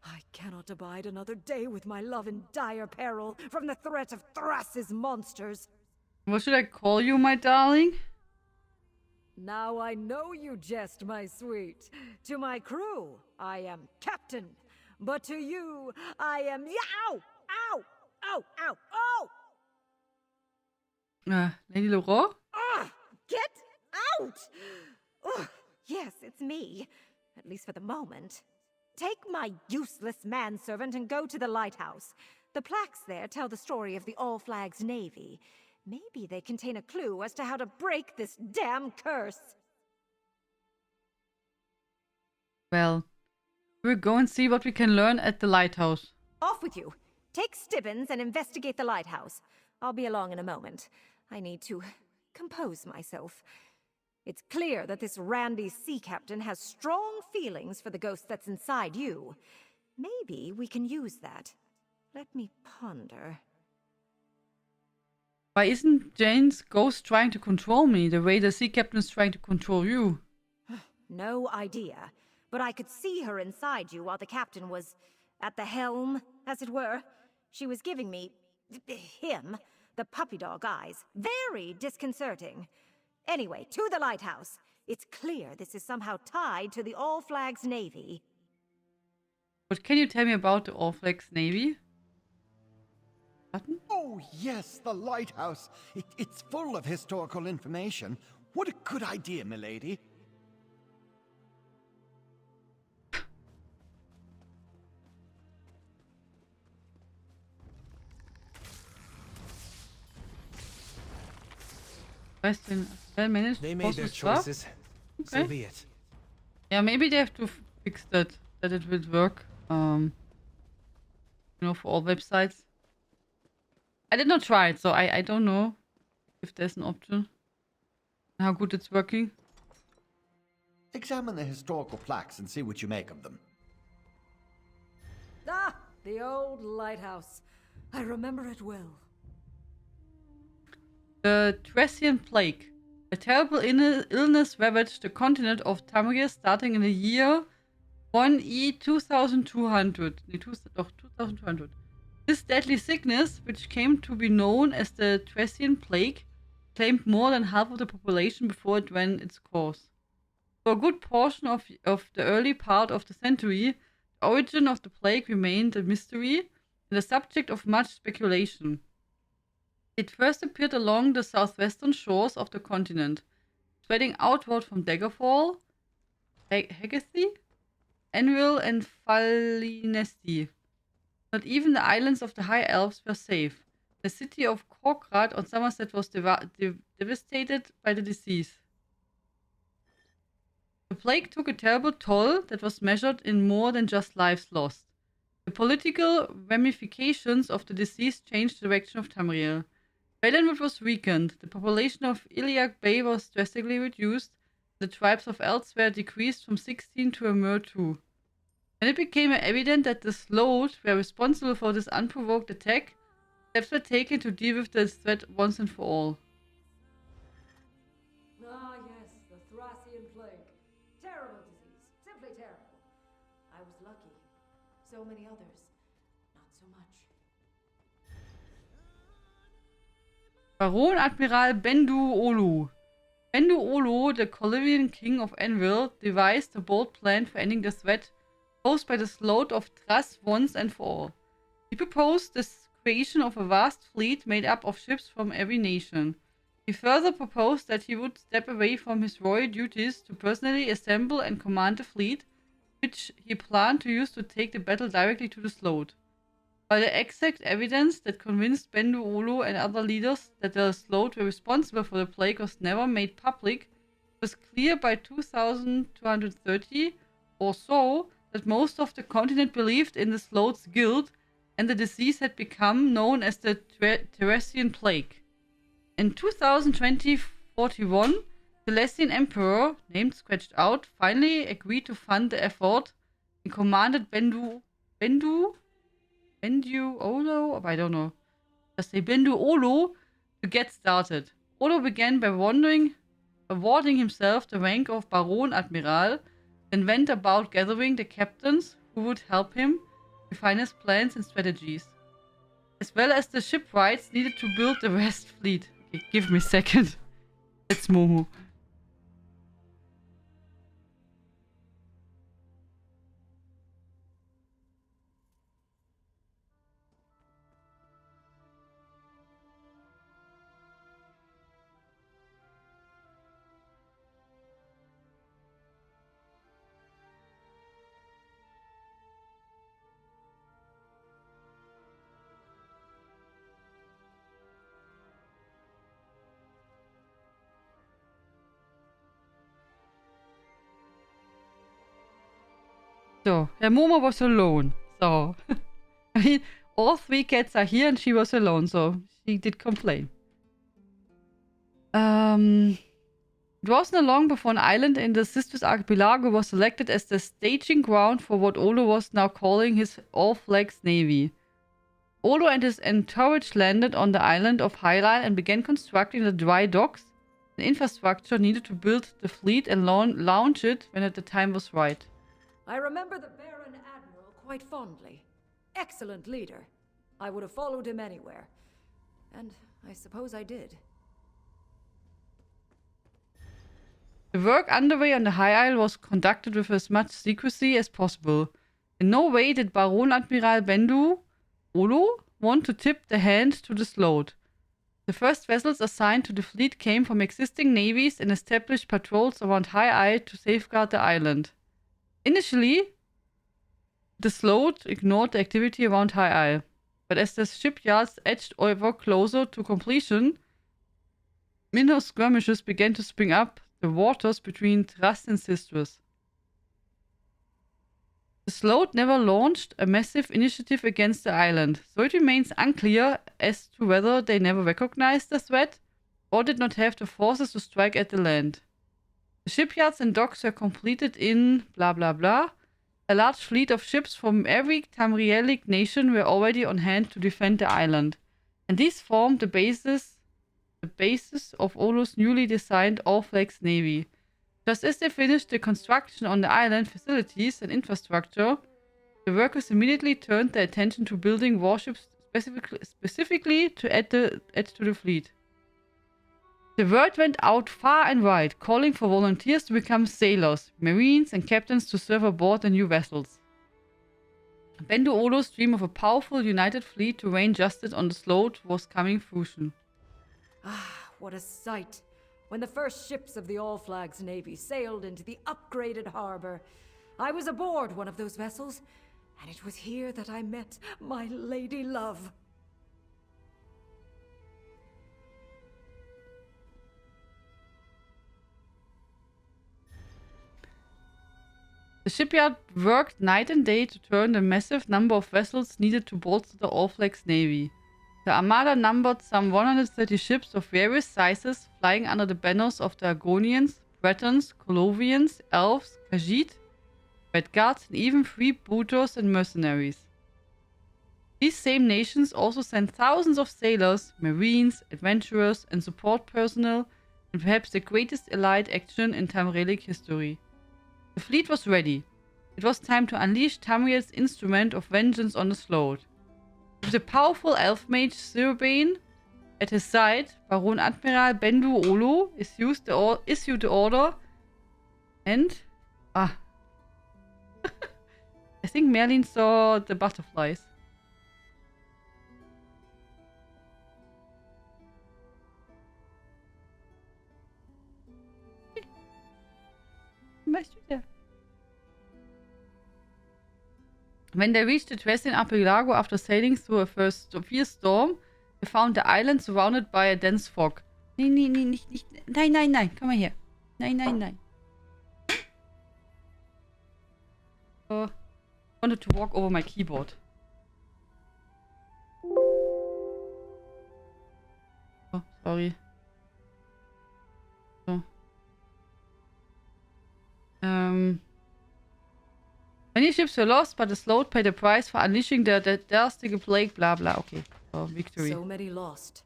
I cannot abide another day with my love in dire peril from the threat of Thras's monsters.
What should I call you, my darling?
Now I know you jest, my sweet. To my crew, I am captain. But to you, I am... Ow! Ow! Ow! Ow! Oh!
Lady Laurent?
Get out! Ugh, yes, it's me. At least for the moment. Take my useless manservant and go to the lighthouse. The plaques there tell the story of the All-Flags Navy. Maybe they contain a clue as to how to break this damn curse.
Well, we'll go and see what we can learn at the lighthouse.
Off with you. Take Stibbins and investigate the lighthouse. I'll be along in a moment. I need to compose myself. It's clear that this randy sea captain has strong feelings for the ghost that's inside you. Maybe we can use that. Let me ponder.
Why isn't Jane's ghost trying to control me the way the sea captain is trying to control you?
No idea. But I could see her inside you while the captain was at the helm, as it were. She was giving me... him... the puppy dog eyes. Very disconcerting. Anyway, to the lighthouse. It's clear this is somehow tied to the All-Flags Navy.
What can you tell me about the All-Flags Navy? Button?
Oh, yes, the lighthouse. It's full of historical information. What a good idea, milady.
Well managed.
They made their
stuff.
choices.
Okay.
So be it.
Yeah, maybe they have to fix that it will work. You know, for all websites. I did not try it, so I don't know if there's an option. How good it's working.
Examine the historical plaques and see what you make of them.
Ah, the old lighthouse. I remember it well.
The Thracian Plague. A terrible illness ravaged the continent of Tamriel starting in the year 1E 2200. 2200. This deadly sickness, which came to be known as the Thracian Plague, claimed more than half of the population before it ran its course. For a good portion of the early part of the century, the origin of the plague remained a mystery and the subject of much speculation. It first appeared along the southwestern shores of the continent, spreading outward from Daggerfall, Hagathi, Enril, and Falinesti. Not even the islands of the High Elves were safe. The city of Korkrad on Somerset was devastated by the disease. The plague took a terrible toll that was measured in more than just lives lost. The political ramifications of the disease changed the direction of Tamriel. Valenwood was weakened, the population of Iliac Bay was drastically reduced, the tribes of elsewhere decreased from 16 to a mere 2. When it became evident that the Sload were responsible for this unprovoked attack, Steps were taken to deal with the threat once and for all.
Ah, yes, the Thracian plague. Terrible disease. Simply terrible. I was lucky. So many others, not so much.
Baron Admiral Bendu Olu. Bendu Olu, the Colivian king of Anvil, devised a bold plan for ending the threat posed by the sloth of Thras once and for all. He proposed the creation of a vast fleet made up of ships from every nation. He further proposed that he would step away from his royal duties to personally assemble and command the fleet, which he planned to use to take the battle directly to the sloth. While the exact evidence that convinced Bendu Olu and other leaders that the sloth were responsible for the plague was never made public, it was clear by 2230 or so that most of the continent believed in the sloth's guilt, and the disease had become known as the Thracian plague. In 2041, the Lessian emperor, named Scratched Out, finally agreed to fund the effort and commanded Bendu Olu, I don't know. Just say Bendu Olu to get started. Olu began by awarding himself the rank of Baron Admiral, then went about gathering the captains who would help him refine his plans and strategies, as well as the shipwrights needed to build the vast fleet. Okay, give me a second. It's Momo. So, Herr Momo was alone. So, I mean, all three cats are here and she was alone, so she did complain. It wasn't long before an island in the Sisters Archipelago was selected as the staging ground for what Olu was now calling his All-Flags Navy. Olu and his entourage landed on the island of Hylial and began constructing the dry docks, the infrastructure needed to build the fleet and launch it when the time was right.
I remember the Baron Admiral quite fondly. Excellent leader. I would have followed him anywhere. And I suppose I did.
The work underway on the High Isle was conducted with as much secrecy as possible. In no way did Baron Admiral Bendu Olu want to tip the hand to the sloth. The first vessels assigned to the fleet came from existing navies and established patrols around High Isle to safeguard the island. Initially, the sloth ignored the activity around High Isle, but as the shipyards edged ever closer to completion, minor skirmishes began to spring up the waters between Thras and Sisters. The sloth never launched a massive initiative against the island, so it remains unclear as to whether they never recognized the threat or did not have the forces to strike at the land. The shipyards and docks were completed in blah blah blah. A large fleet of ships from every Tamrielic nation were already on hand to defend the island, and these formed the basis of Olu's newly designed All-Flags Navy. Just as they finished the construction on the island facilities and infrastructure, the workers immediately turned their attention to building warships specifically to add to the fleet. The word went out far and wide, calling for volunteers to become sailors, marines, and captains to serve aboard the new vessels. Bendu Olu's dream of a powerful united fleet to rain justice on the sloth was coming fruition.
Ah, what a sight! When the first ships of the All-Flags Navy sailed into the upgraded harbor, I was aboard one of those vessels, and it was here that I met my lady love.
The shipyard worked night and day to turn the massive number of vessels needed to bolster the All-Flags Navy. The armada numbered some 130 ships of various sizes, flying under the banners of the Argonians, Bretons, Colovians, Elves, Khajiit, Redguards, and even freebooters and mercenaries. These These same nations also sent thousands of sailors, marines, adventurers, and support personnel, in perhaps the greatest allied action in Tamrielic history. The fleet was ready. It was time to unleash Tamriel's instrument of vengeance on the Sloat. With the powerful elf mage Sirbane at his side, Baron Admiral Bendu Olo issued the order, and I think Merlin saw the butterflies. When they reached the Tresian archipelago after sailing through a fierce storm, they found the island surrounded by a dense fog. Nein, komm mal her. Nein. I wanted to walk over my keyboard. Oh, sorry. So. Many ships were lost, but the Sloat paid a price for unleashing the devastating plague, blah blah. Okay, so victory.
So many lost.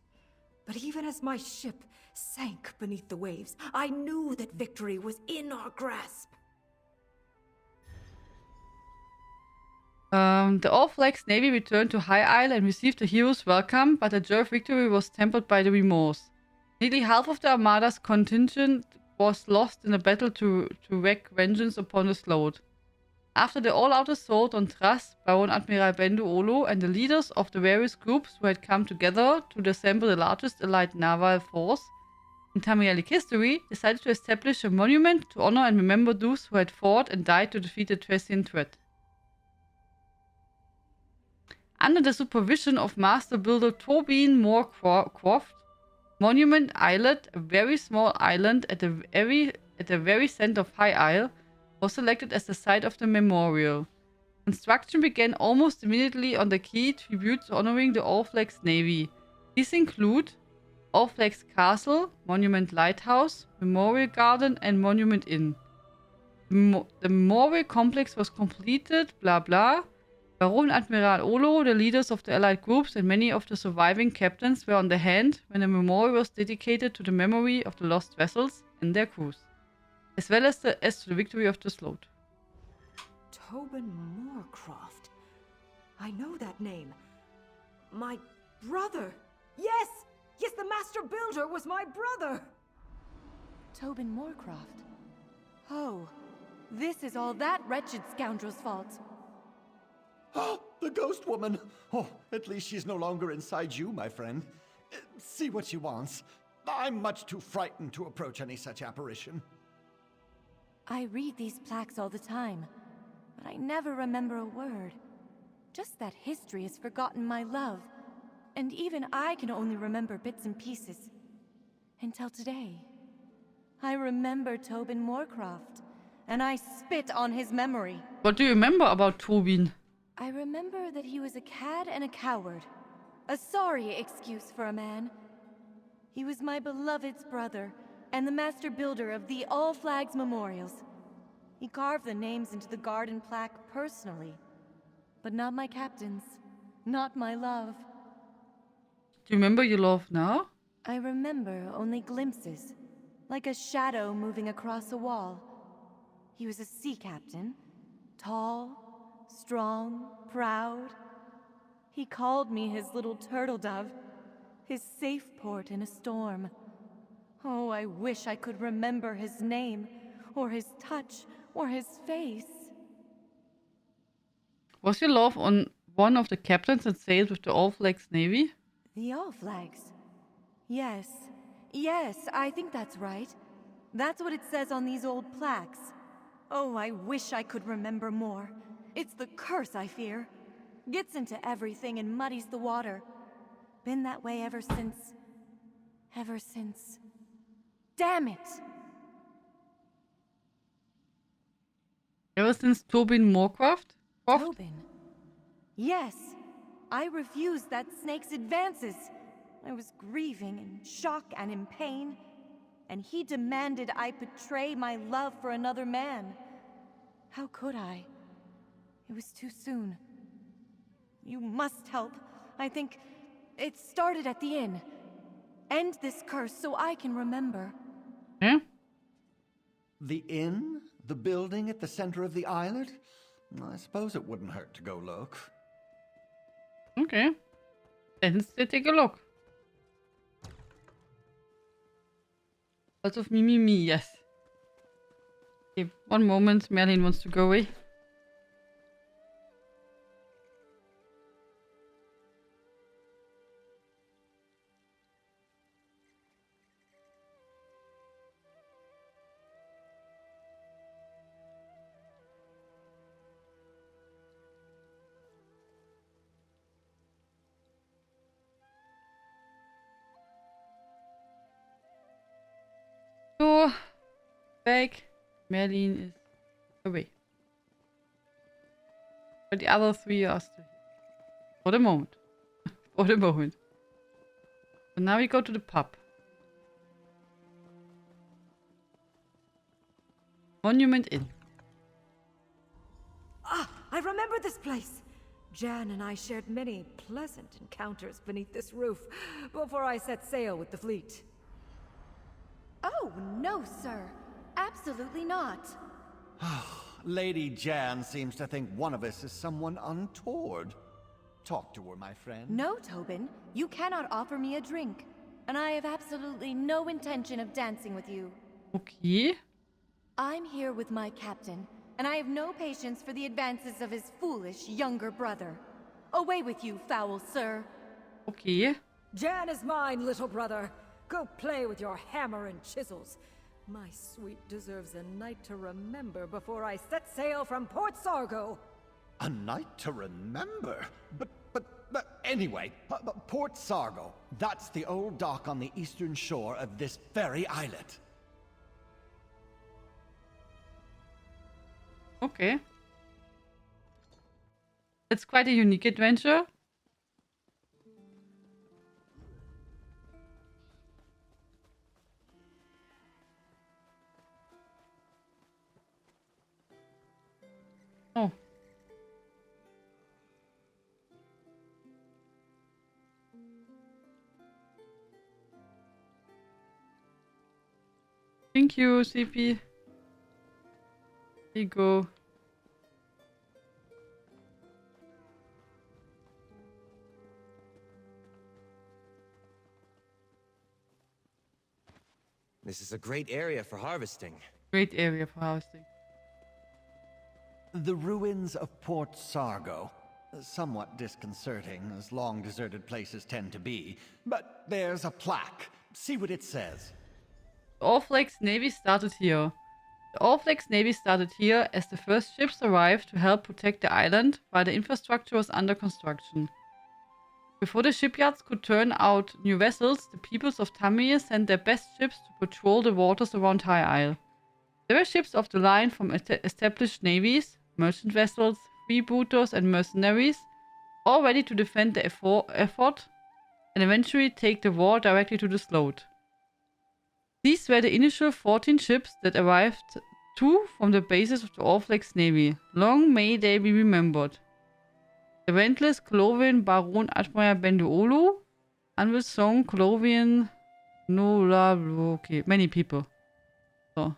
But even as my ship sank beneath the waves, I knew that victory was in our grasp.
The All Flags Navy returned to High Isle and received a hero's welcome, but the joy of victory was tempered by the remorse. Nearly half of the Armada's contingent was lost in a battle to wreak vengeance upon the Sloat. After the all-out assault on Tras, Baron Admiral Bendu Olo and the leaders of the various groups who had come together to assemble the largest allied naval force in Tamrielic history, decided to establish a monument to honor and remember those who had fought and died to defeat the Tresian threat. Under the supervision of master builder Tobin Moorcroft, Monument Islet, a very small island at the very center of High Isle, was selected as the site of the memorial. Construction began almost immediately on the key tributes honoring the All Flags Navy. These include All Flags Castle, Monument Lighthouse, Memorial Garden, and Monument Inn. The memorial complex was completed, blah blah. Baron Admiral Olo, the leaders of the allied groups, and many of the surviving captains were on the hand when the memorial was dedicated to the memory of the lost vessels and their crews, as well as to the victory of the Sloat.
Tobin Moorcroft. I know that name. My brother. Yes, the master builder was my brother.
Tobin Moorcroft. Oh, this is all that wretched scoundrel's fault.
Oh, the ghost woman! Oh, at least she's no longer inside you, my friend. See what she wants. I'm much too frightened to approach any such apparition.
I read these plaques all the time, but I never remember a word. Just that history has forgotten my love, and even I can only remember bits and pieces. Until today. I remember Tobin Moorcroft, and I spit on his memory.
What do you remember about Tobin?
I remember that he was a cad and a coward. A sorry excuse for a man. He was my beloved's brother, and the master builder of the All Flags Memorials. He carved the names into the garden plaque personally. But not my captain's. Not my love.
Do you remember your love now?
I remember only glimpses. Like a shadow moving across a wall. He was a sea captain. Tall, strong, proud. He called me his little turtle dove. His safe port in a storm. Oh, I wish I could remember his name, or his touch, or his face.
Was your love on one of the captains that sailed with the All Flags Navy?
The All Flags? Yes, I think that's right. That's what it says on these old plaques. Oh, I wish I could remember more. It's the curse, I fear. Gets into everything and muddies the water. Been that way ever since... Damn it!
Ever since Tobin Moorcroft?
Tobin? Yes. I refused that snake's advances. I was grieving in shock and in pain. And he demanded I betray my love for another man. How could I? It was too soon. You must help. I think it started at the inn. End this curse so I can remember.
Yeah?
The inn? The building at the center of the island? I suppose it wouldn't hurt to go look.
Okay. Let's take a look. Lots of me, yes. Okay, one moment. Merlin wants to go away. So, back. Merlin is away. But the other three are still here. For the moment. For the moment. So now we go to the pub. Monument Inn.
Ah, I remember this place. Jan and I shared many pleasant encounters beneath this roof before I set sail with the fleet.
Oh, no, sir. Absolutely not.
Lady Jan seems to think one of us is someone untoward. Talk to her, my friend.
No, Tobin. You cannot offer me a drink. And I have absolutely no intention of dancing with you.
Okay.
I'm here with my captain, and I have no patience for the advances of his foolish younger brother. Away with you, foul sir.
Okay.
Jan is mine, little brother. Go play with your hammer and chisels. My sweet deserves a night to remember before I set sail from Port Sargo.
A night to remember? But anyway, Port Sargo. That's the old dock on the eastern shore of this very islet.
Okay. It's quite a unique adventure. Oh. Thank you, CP. Here you go.
This is a great area for harvesting.
Great area for harvesting.
The ruins of Port Sargo. Somewhat disconcerting, as long-deserted places tend to be. But there's a plaque. See what it says.
The All Flags Navy started here. The All Flags Navy started here as the first ships arrived to help protect the island while the infrastructure was under construction. Before the shipyards could turn out new vessels, the peoples of Tamir sent their best ships to patrol the waters around High Isle. They were ships of the line from established navies, merchant vessels, freebooters and mercenaries, all ready to defend the effort and eventually take the war directly to the sloat. These were the initial 14 ships that arrived, 2 from the bases of the All Flags Navy. Long may they be remembered. The Relentless Clovian Baron Admiral Benduolu, Anvil Song Clovian Nola. Okay, many people. So.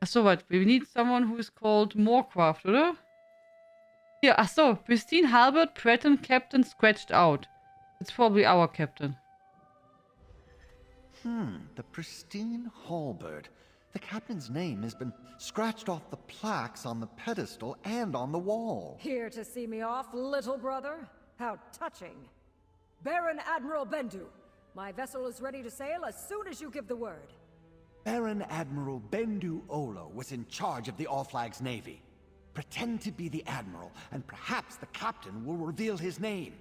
Achso, what? We need someone who is called Moorcraft, oder? Here, achso, Pristine Halbert, Breton Captain scratched out. It's probably our captain.
The Pristine Halberd. The captain's name has been scratched off the plaques on the pedestal and on the wall.
Here to see me off, little brother? How touching. Baron Admiral Bendu, my vessel is ready to sail as soon as you give the word.
Baron Admiral Bendu Olo was in charge of the All Flags Navy. Pretend to be the Admiral, and perhaps the captain will reveal his name.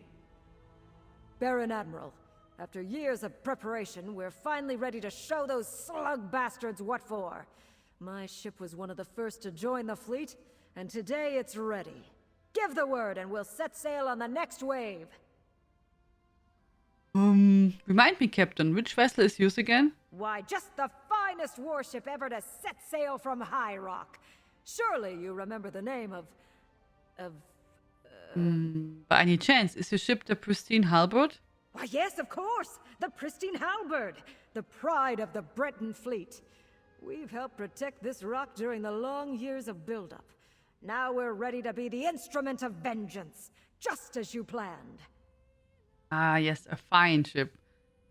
Baron Admiral, after years of preparation, we're finally ready to show those slug bastards what for. My ship was one of the first to join the fleet, and today it's ready. Give the word and we'll set sail on the next wave.
Remind me, Captain, which vessel is yours again?
Why, just the finest warship ever to set sail from High Rock. Surely you remember the name of
By any chance, is your ship the Pristine Halberd?
Why, yes, of course! The pristine halberd! The pride of the Breton fleet. We've helped protect this rock during the long years of buildup. Now we're ready to be the instrument of vengeance, just as you planned.
Ah, yes, a fine ship.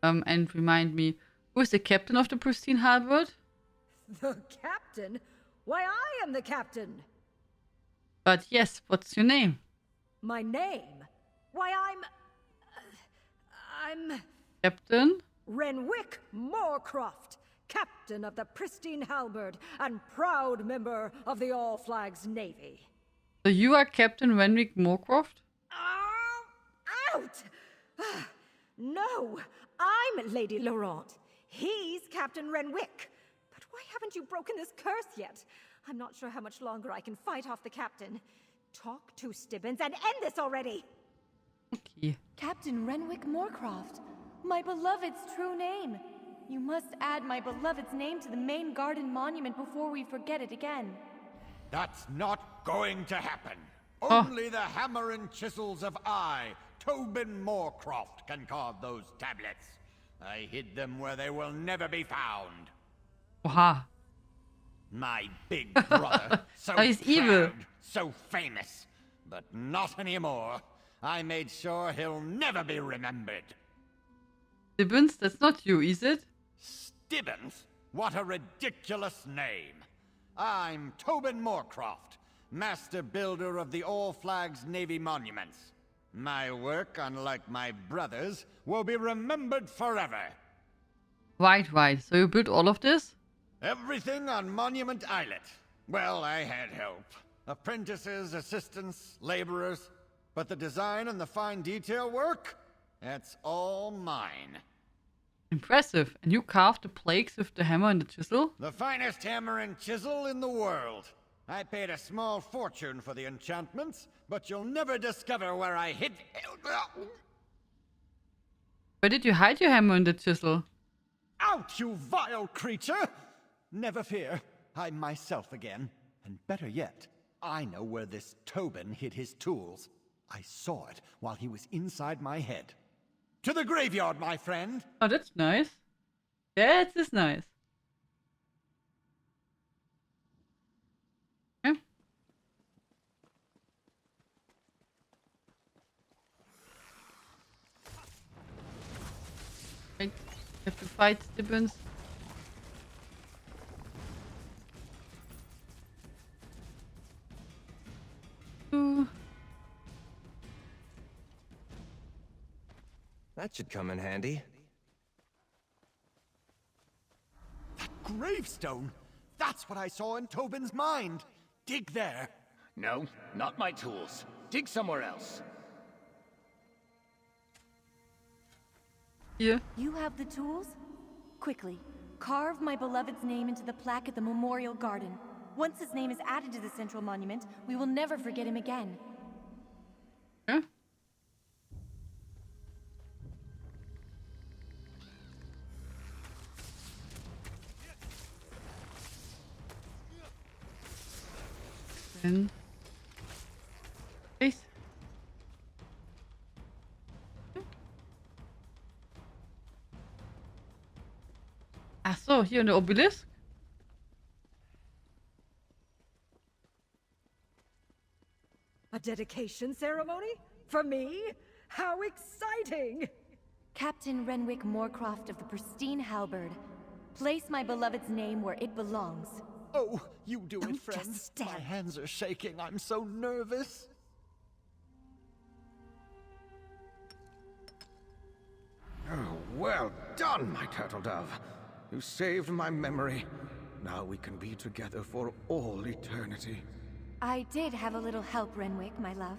And remind me, who is the captain of the Pristine Halberd?
The captain? Why, I am the captain!
But yes, what's your name?
My name? Why, I'm
Captain?
Renwick Moorcroft, captain of the Pristine Halberd and proud member of the All Flags Navy.
So you are Captain Renwick Moorcroft?
Out! No, I'm Lady Laurent. He's Captain Renwick. But why haven't you broken this curse yet? I'm not sure how much longer I can fight off the captain. Talk to Stibbins and end this already!
Okay.
Captain Renwick Moorcroft, my beloved's true name. You must add my beloved's name to the main garden monument before we forget it again.
That's not going to happen.
Oh.
Only the hammer and chisels of Tobin Moorcroft, can carve those tablets. I hid them where they will never be found.
Oha.
My big brother, so
He's
proud,
evil.
so famous, but not anymore. I made sure he'll never be remembered.
Stibbins, that's not you, is it?
Stibbins? What a ridiculous name. I'm Tobin Moorcroft, master builder of the All Flags Navy monuments. My work, unlike my brother's, will be remembered forever.
Right. So you built all of this?
Everything on Monument Islet. Well, I had help. Apprentices, assistants, laborers. But the design and the fine detail work? That's all mine.
Impressive. And you carved the plaques with the hammer and the chisel?
The finest hammer and chisel in the world. I paid a small fortune for the enchantments, but you'll never discover where I hid...
Where did you hide your hammer and the chisel?
Out, you vile creature! Never fear, I'm myself again. And better yet, I know where this Tobin hid his tools. I saw it while he was inside my head. To the graveyard, my friend!
Oh, that's nice. That is nice. Yeah. Right. Have to fight Stibbins. Ooh.
That should come in handy.
That gravestone! That's what I saw in Tobin's mind. Dig there.
No, not my tools. Dig somewhere else.
Here.
You have the tools? Quickly, carve my beloved's name into the plaque at the Memorial Garden. Once his name is added to the central monument, we will never forget him again.
Huh? Then... Please. Ach so, hier in der Obelisk.
A dedication ceremony? For me? How exciting!
Captain Renwick Moorcroft of the Pristine Halberd. Place my beloved's name where it belongs.
Oh, you do
Don't
it, friend.
just stand.
My hands are shaking. I'm so nervous.
Oh, well done, my turtle dove. You saved my memory. Now we can be together for all eternity.
I did have a little help, Renwick, my love.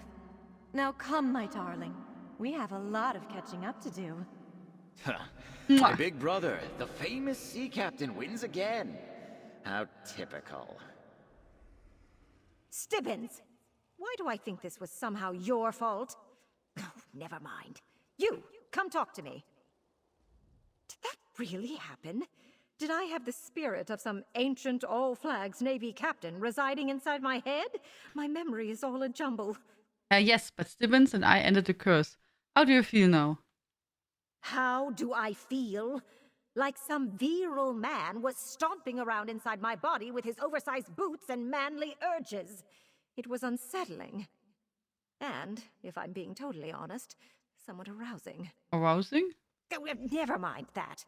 Now come, my darling. We have a lot of catching up to do.
My big brother, the famous sea captain, wins again. How typical.
Stibbins! Why do I think this was somehow your fault? Oh, never mind. You, come talk to me. Did that really happen? Did I have the spirit of some ancient All Flags Navy captain residing inside my head? My memory is all a jumble.
Yes, but Stibbins and I ended the curse. How do you feel now?
How do I feel? Like some virile man was stomping around inside my body with his oversized boots and manly urges. It was unsettling. And, if I'm being totally honest, somewhat arousing.
Arousing?
Oh, never mind that.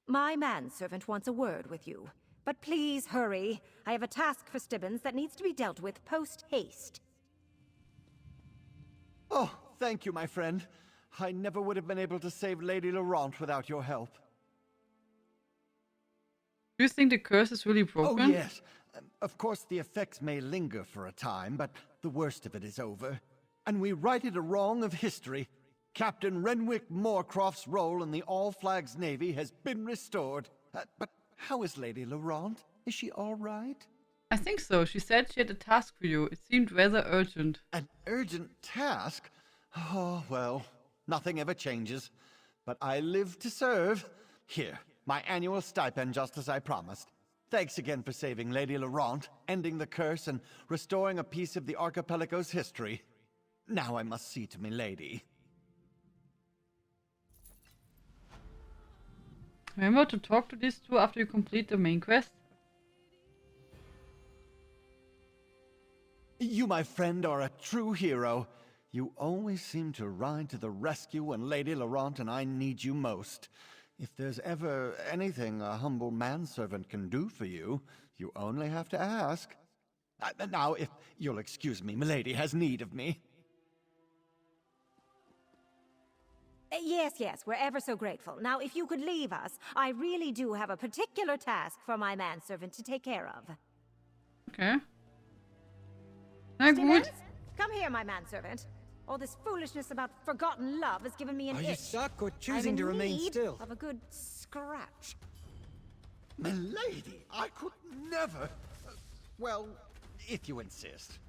My manservant wants a word with you. But please hurry. I have a task for Stibbins that needs to be dealt with post-haste.
Oh, thank you, my friend. I never would have been able to save Lady Laurent without your help.
Do you think the curse is really broken?
Oh, yes. Of course, the effects may linger for a time, but the worst of it is over. And we righted a wrong of history. Captain Renwick Moorcroft's role in the All Flags Navy has been restored. But how is Lady Laurent? Is she all right?
I think so. She said she had a task for you. It seemed rather urgent.
An urgent task? Oh, well, nothing ever changes. But I live to serve. Here, my annual stipend just as I promised. Thanks again for saving Lady Laurent, ending the curse, and restoring a piece of the archipelago's history. Now I must see to me lady.
Remember to talk to these two after you complete the main quest?
You, my friend, are a true hero. You always seem to ride to the rescue when Lady Laurent and I need you most. If there's ever anything a humble manservant can do for you, you only have to ask. Now, if you'll excuse me, milady has need of me.
Yes, we're ever so grateful. Now, if you could leave us, I really do have a particular task for my manservant to take care of.
Okay. Na
Stibbins,
gut.
come here, my manservant. All this foolishness about forgotten love has given me an itch.
Are you stuck or choosing to remain still?
Of a good scratch.
Milady, I could never... well, if you insist.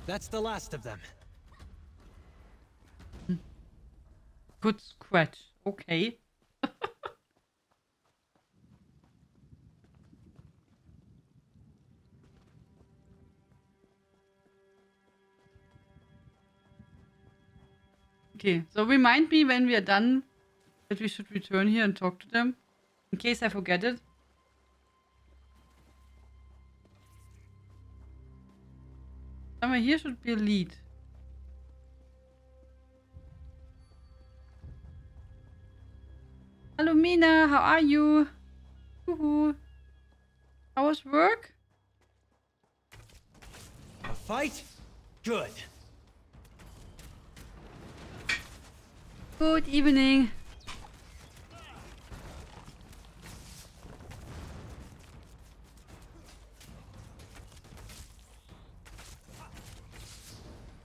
That's the last of them.
Good scratch. Okay. Okay, so remind me when we are done that we should return here and talk to them. In case I forget it. Somewhere here should be a lead. Hello Mina, how are you? Woohoo. How was work?
A fight? Good.
Good evening.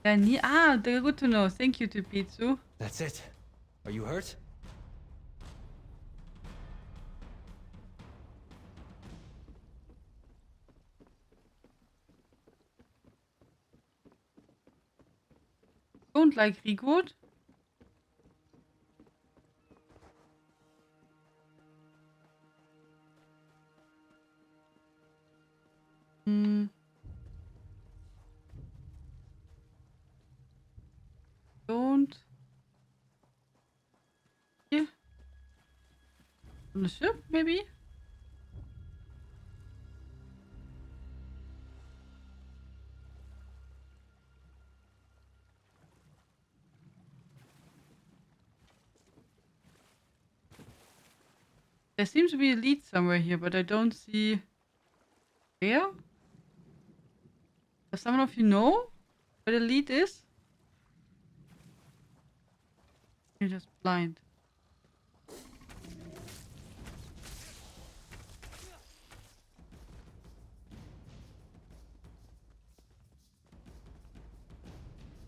Yeah, good to know. Thank you to Pitsu.
That's it. Are you hurt?
Don't like Rigood. Don't. Here. On the ship, maybe? There seems to be a lead somewhere here, but I don't see where. Does someone of you know where the lead is? You're just blind.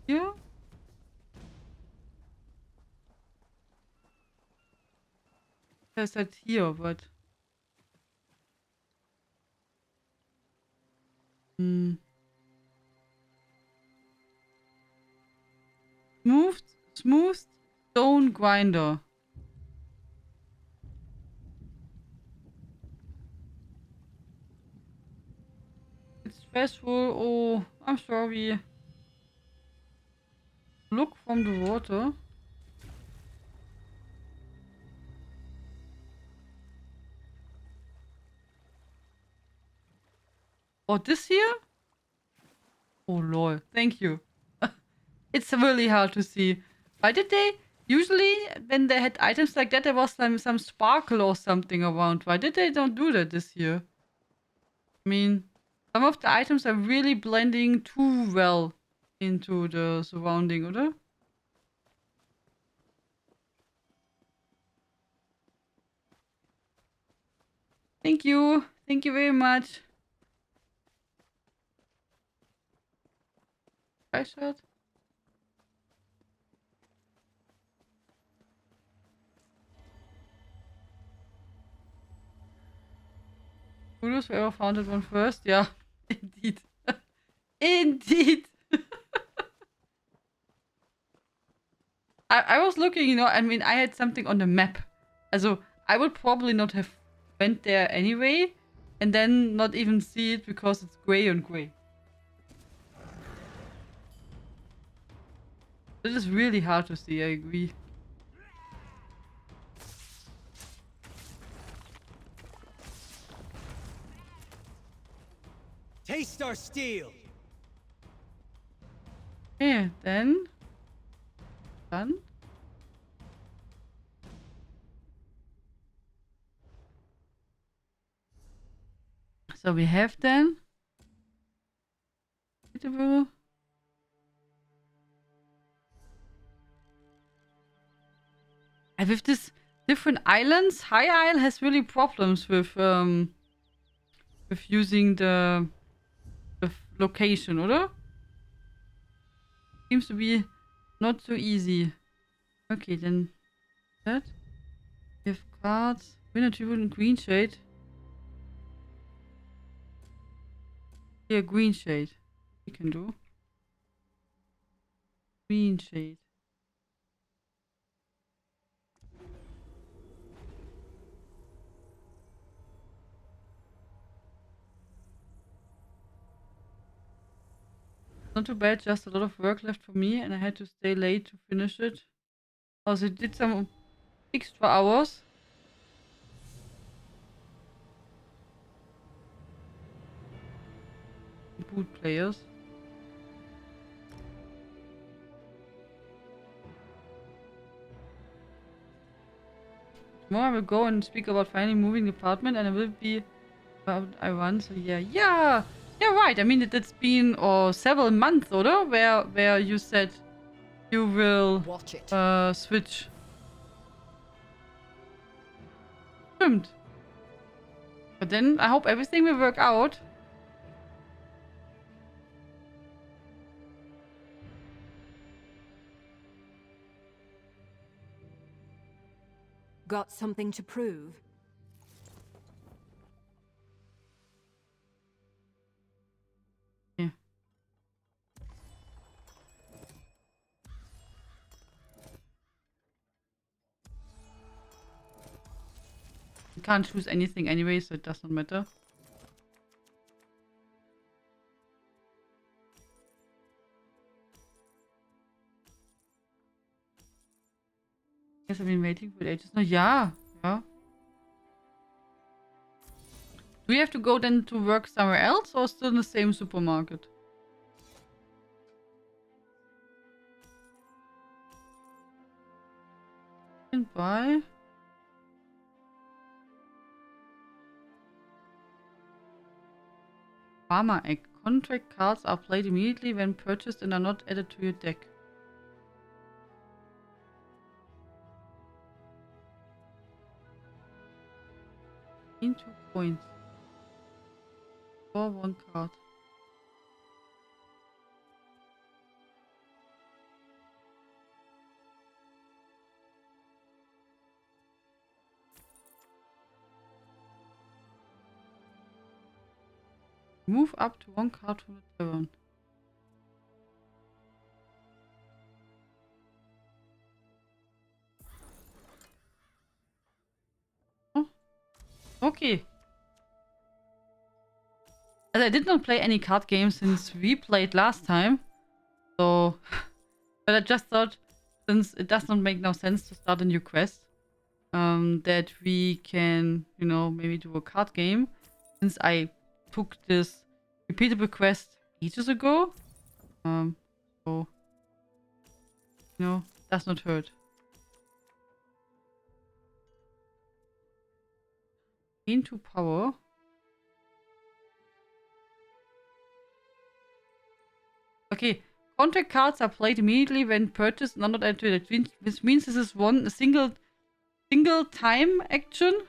Here? There's that here, but... Smooth stone grinder. It's Stressful. Oh, I'm sorry. Look from the water. Oh, this here? Oh, lol. Thank you. It's really hard to see. Why did they... Usually, when they had items like that, there was some sparkle or something around. Why did they don't do that this year? I mean, some of the items are really blending too well into the surrounding, oder? Thank you. Thank you very much. Price shot. Kudos, whoever found it one first. Yeah, indeed. Indeed. I was looking, you know, I mean, I had something on the map. Also, I would probably not have went there anyway, and then not even see it because it's gray on gray. It is really hard to see, I agree.
Taste our steel.
Okay, then... Done. So we have then... And with this different islands, High Isle has really problems with using the location, oder? Seems to be not so easy. Okay, then that. We have cards. Winner to green shade. Yeah, green shade. We can do. Green shade. Not too bad, just a lot of work left for me and I had to stay late to finish it. Also, did some extra hours. Boot players. Tomorrow I will go and speak about finally moving the apartment and I will be about I run, so yeah. Yeah! Yeah, right. I mean, it's been several months, oder? Where you said you will
watch it.
Switch. Stimmt. But then I hope everything will work out.
Got something to prove?
Yeah. You can't choose anything anyway, so it does not matter. Yes, I've been waiting for ages. No, yeah. Yeah. Do we have to go then to work somewhere else or still in the same supermarket? And buy. Farmer egg. Contract cards are played immediately when purchased and are not added to your deck. In 2 points. For 1 card. Move up to 1 card from the tavern. Oh. Okay. As I did not play any card games since we played last time. So, but I just thought, since it does not make no sense to start a new quest, that we can, you know, maybe do a card game. Since I took this repeatable quest ages ago. So, you know, does not hurt. Into power. Okay, contract cards are played immediately when purchased and not entered. This means this is a single time action.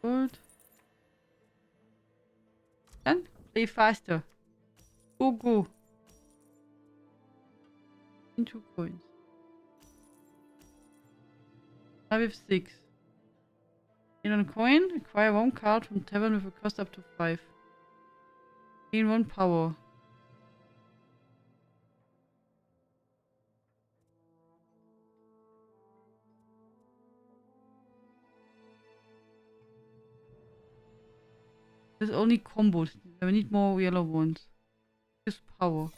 Good. Then play faster. Go. Into coins. Now we have 6. Gain 1 coin. Acquire 1 card from tavern with a cost up to 5. Gain 1 power. There's only combos. We need more yellow ones. Just power.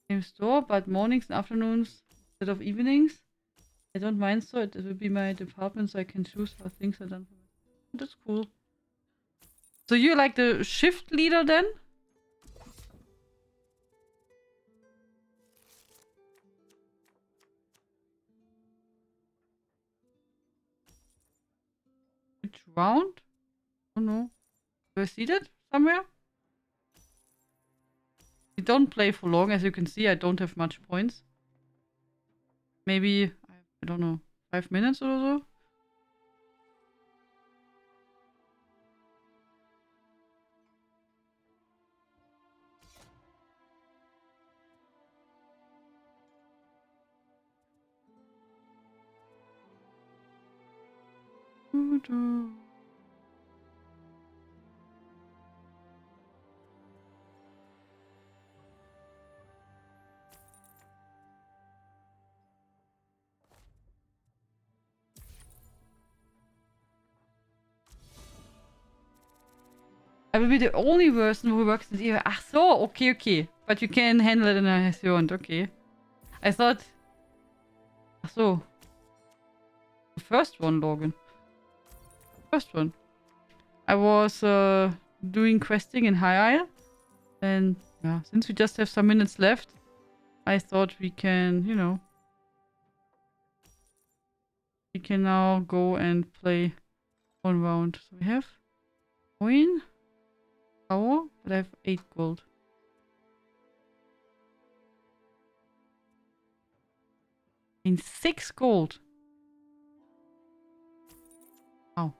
Same store, but mornings and afternoons instead of evenings. I don't mind, so it will be my department, so I can choose how things are done. That's cool. So you're like the shift leader then? Which round? Oh no. Do I see that somewhere? We don't play for long, as you can see. I don't have much points. Maybe, I don't know, 5 minutes or so? I will be the only person who works in the Ach so, okay. But you can handle it as you want, okay. I thought... Ach so. The first one, Logan. First one. I was doing questing in High Isle. And yeah, since we just have some minutes left, I thought we can, you know... We can now go and play 1 round. So we have... Coin. Power. But I have 8 gold. In 6 gold. Wow.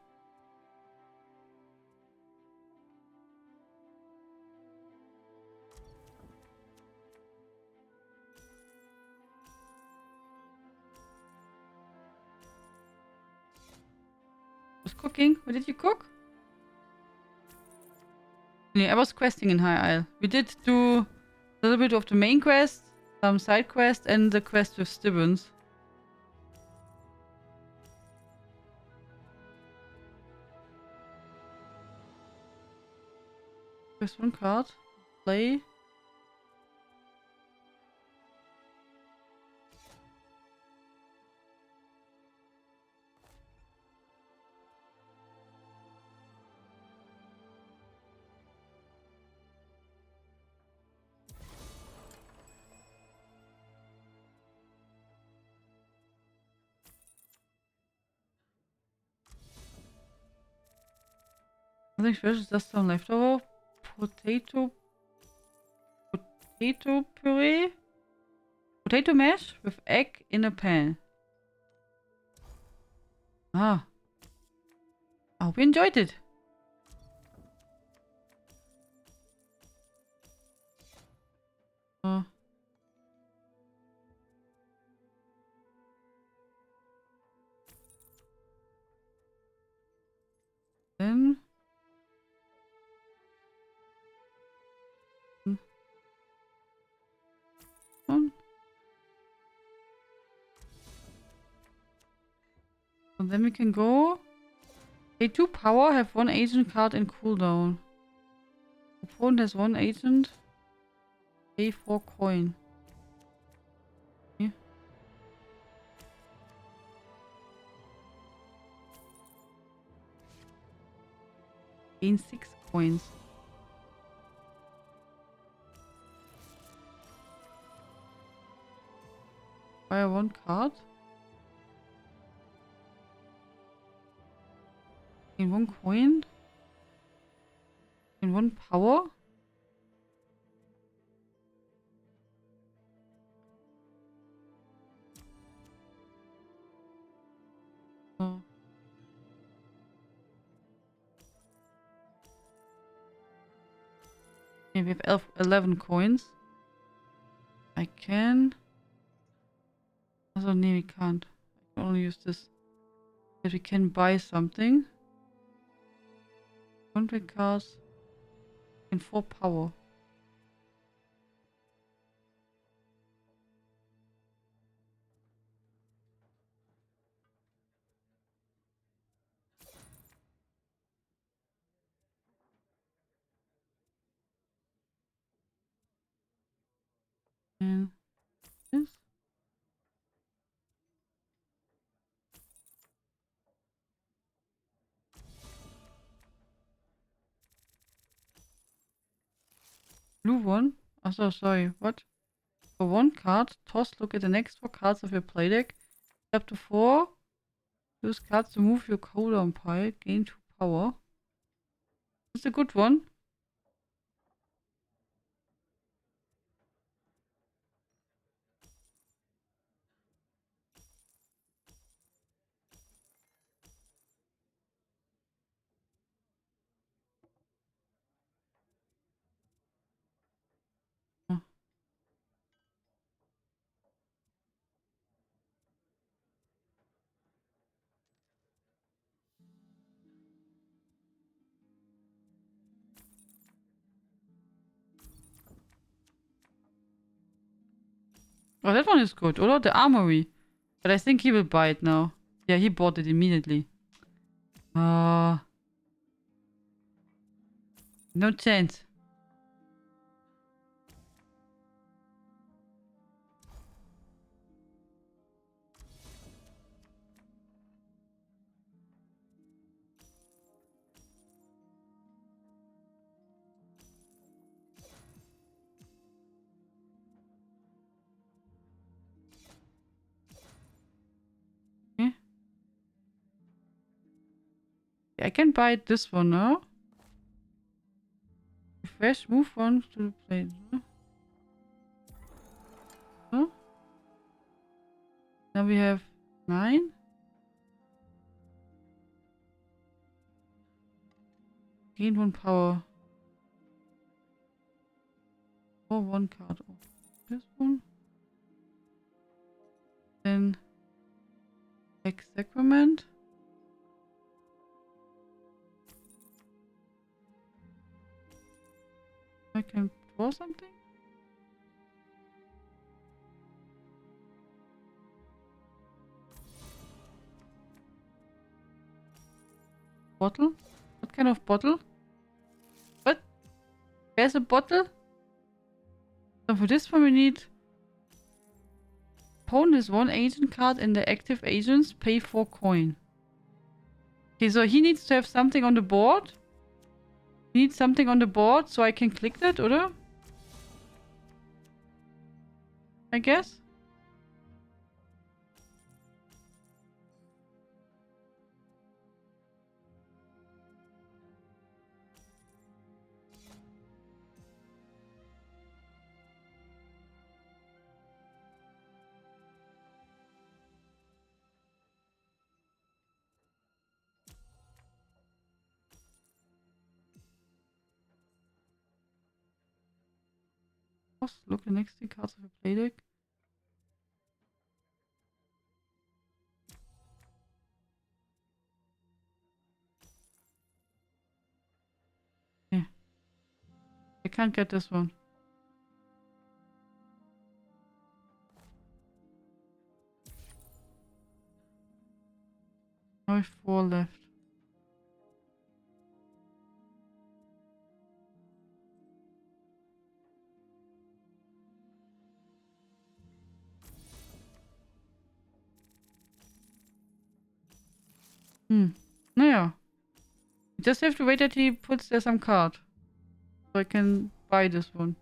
Was cooking? What did you cook? Yeah, I was questing in High Isle. We did do a little bit of the main quest, some side quest, and the quest with Stibbons. Just 1 card. Play. Nothing special, just some leftover potato puree. Potato mash with egg in a pan. Ah. I hope you enjoyed it. Then... And then we can go. Pay 2 power, have 1 agent card in cooldown. Opponent has 1 agent. Pay 4 coin. Okay. Gain 6 coins. Fire 1 card. Gain 1 coin. Gain 1 power. Oh. Okay, we have 11 coins. I can... Also, no, we can't. I can only use this. But we can buy something. Contract cards. And 4 power. And this. Blue one? Oh, so sorry. What? For 1 card, toss, look at the next 4 cards of your play deck. Up to 4. Use cards to move your cooldown pile. Gain 2 power. That's a good one. Oh, that one is good, or the armory. But I think he will buy it now. Yeah, he bought it immediately. No chance. Okay. Yeah, I can buy this one now. Refresh, move one to the plate. Huh? Now we have 9. Gain 1 power. Or 1 card off this one. Then X Sacrament. I can draw something. Bottle? What kind of bottle? What? There's a bottle? So for this one we need... Opponent is 1 agent card in the active agents. Pay 4 coin. Okay, so he needs to have something on the board. He needs something on the board so I can click that, oder? I guess. Look the next three cards of a play deck. Yeah. I can't get this one. Now I have 4 left. Naja. Just have to wait that he puts there some card. So I can buy this one.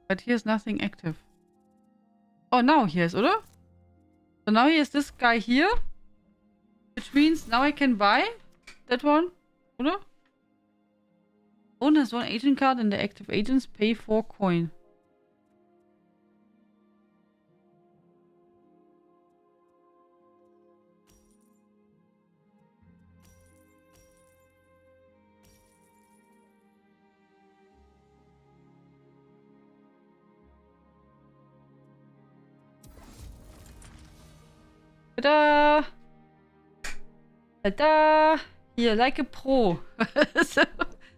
But he has nothing active. Oh, now he has, oder? So now he has this guy here. Which means now I can buy that one, oder? Own has 1 agent card and the active agents pay 4 coin. Ta-da! Ta-da! Here, like a pro. So,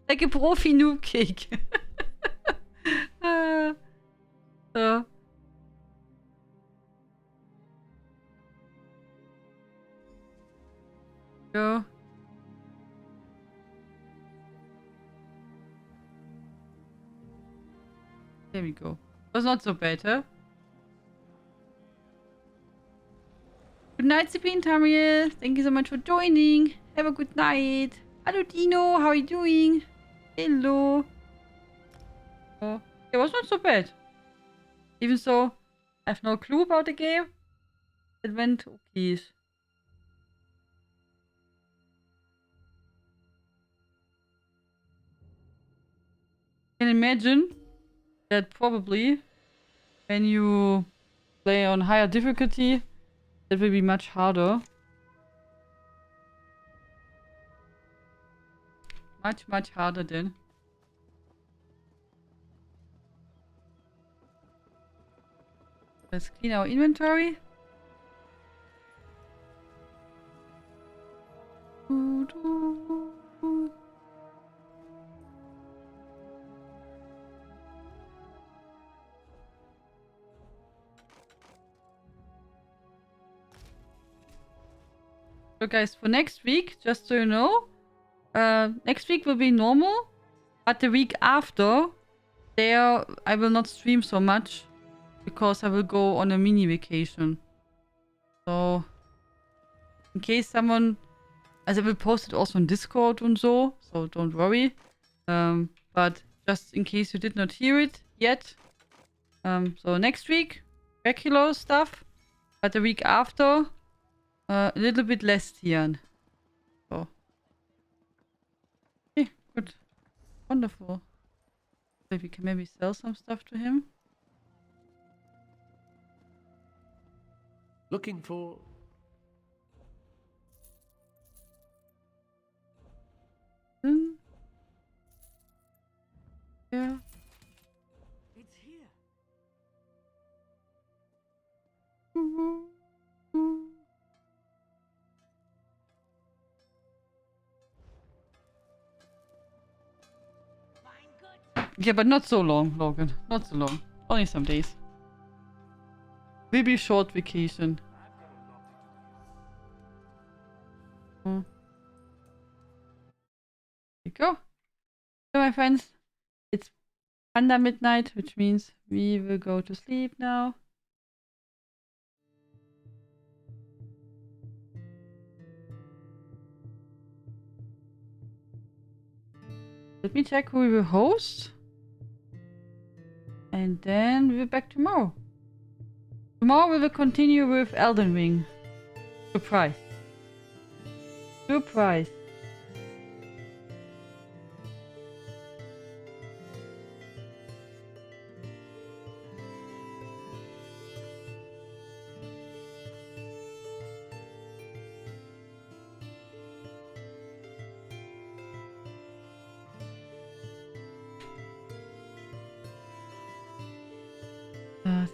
like a Profi Noob Cake. So. Go. There we go. Was not so bad, huh? Good night, CP and Tamriel. Thank you so much for joining. Have a good night. Hello, Dino. How are you doing? Hello. Oh, it was not so bad. Even so, I have no clue about the game. It went okay. Can imagine that probably when you play on higher difficulty, it will be much harder. Much harder then. Let's clean our inventory. So guys, for next week, just so you know, next week will be normal, but the week after, there I will not stream so much because I will go on a mini vacation. So, in case someone, as I will post it also on Discord and so don't worry. But just in case you did not hear it yet, so next week, regular stuff, but the week after, a little bit less Tian. So. Okay, good. Wonderful. So we can maybe sell some stuff to him.
Looking for...
Yeah.
It's here.
Yeah, but not so long, Logan. Not so long. Only some days. Will be short vacation. There you go. So my friends, it's Panda midnight, which means we will go to sleep now. Let me check who we will host. And then we'll be back tomorrow. Tomorrow we will continue with Elden Ring. Surprise. Surprise.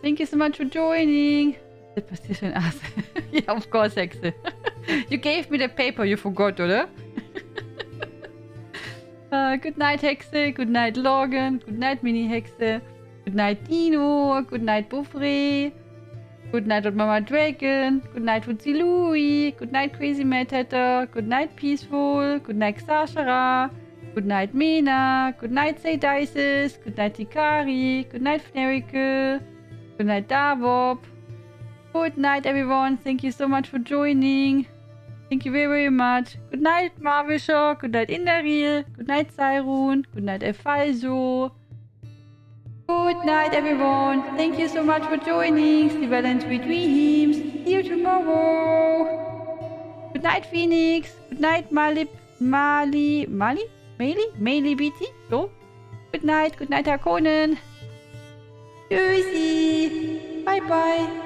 Thank you so much for joining. The position us. Yeah, of course, Hexe. You gave me the paper, you forgot, oder? Good night, Hexe. Good night, Logan. Good night, Mini Hexe. Good night, Dino. Good night, Buffrey. Good night, Old Mama Dragon. Good night, Woodsy Louie. Good night, Crazy Mad Hatter. Good night, Peaceful. Good night, Xashara. Good night, Mena. Good night, Say Dices. Good night, Tikari. Good night, Fnerical. Good night, Davop. Good night, everyone. Thank you so much for joining. Thank you very, very much. Good night, Marvisher. Good night, Indaril. Good night, Cyrun. Good night, Efalzo. Good night, everyone. Thank you so much for joining. Stay well and sweet dreams. See you tomorrow. Good night, Phoenix. Good night, Mali BT. So. Good night, Harkonnen. Tschüssi. Bye, bye.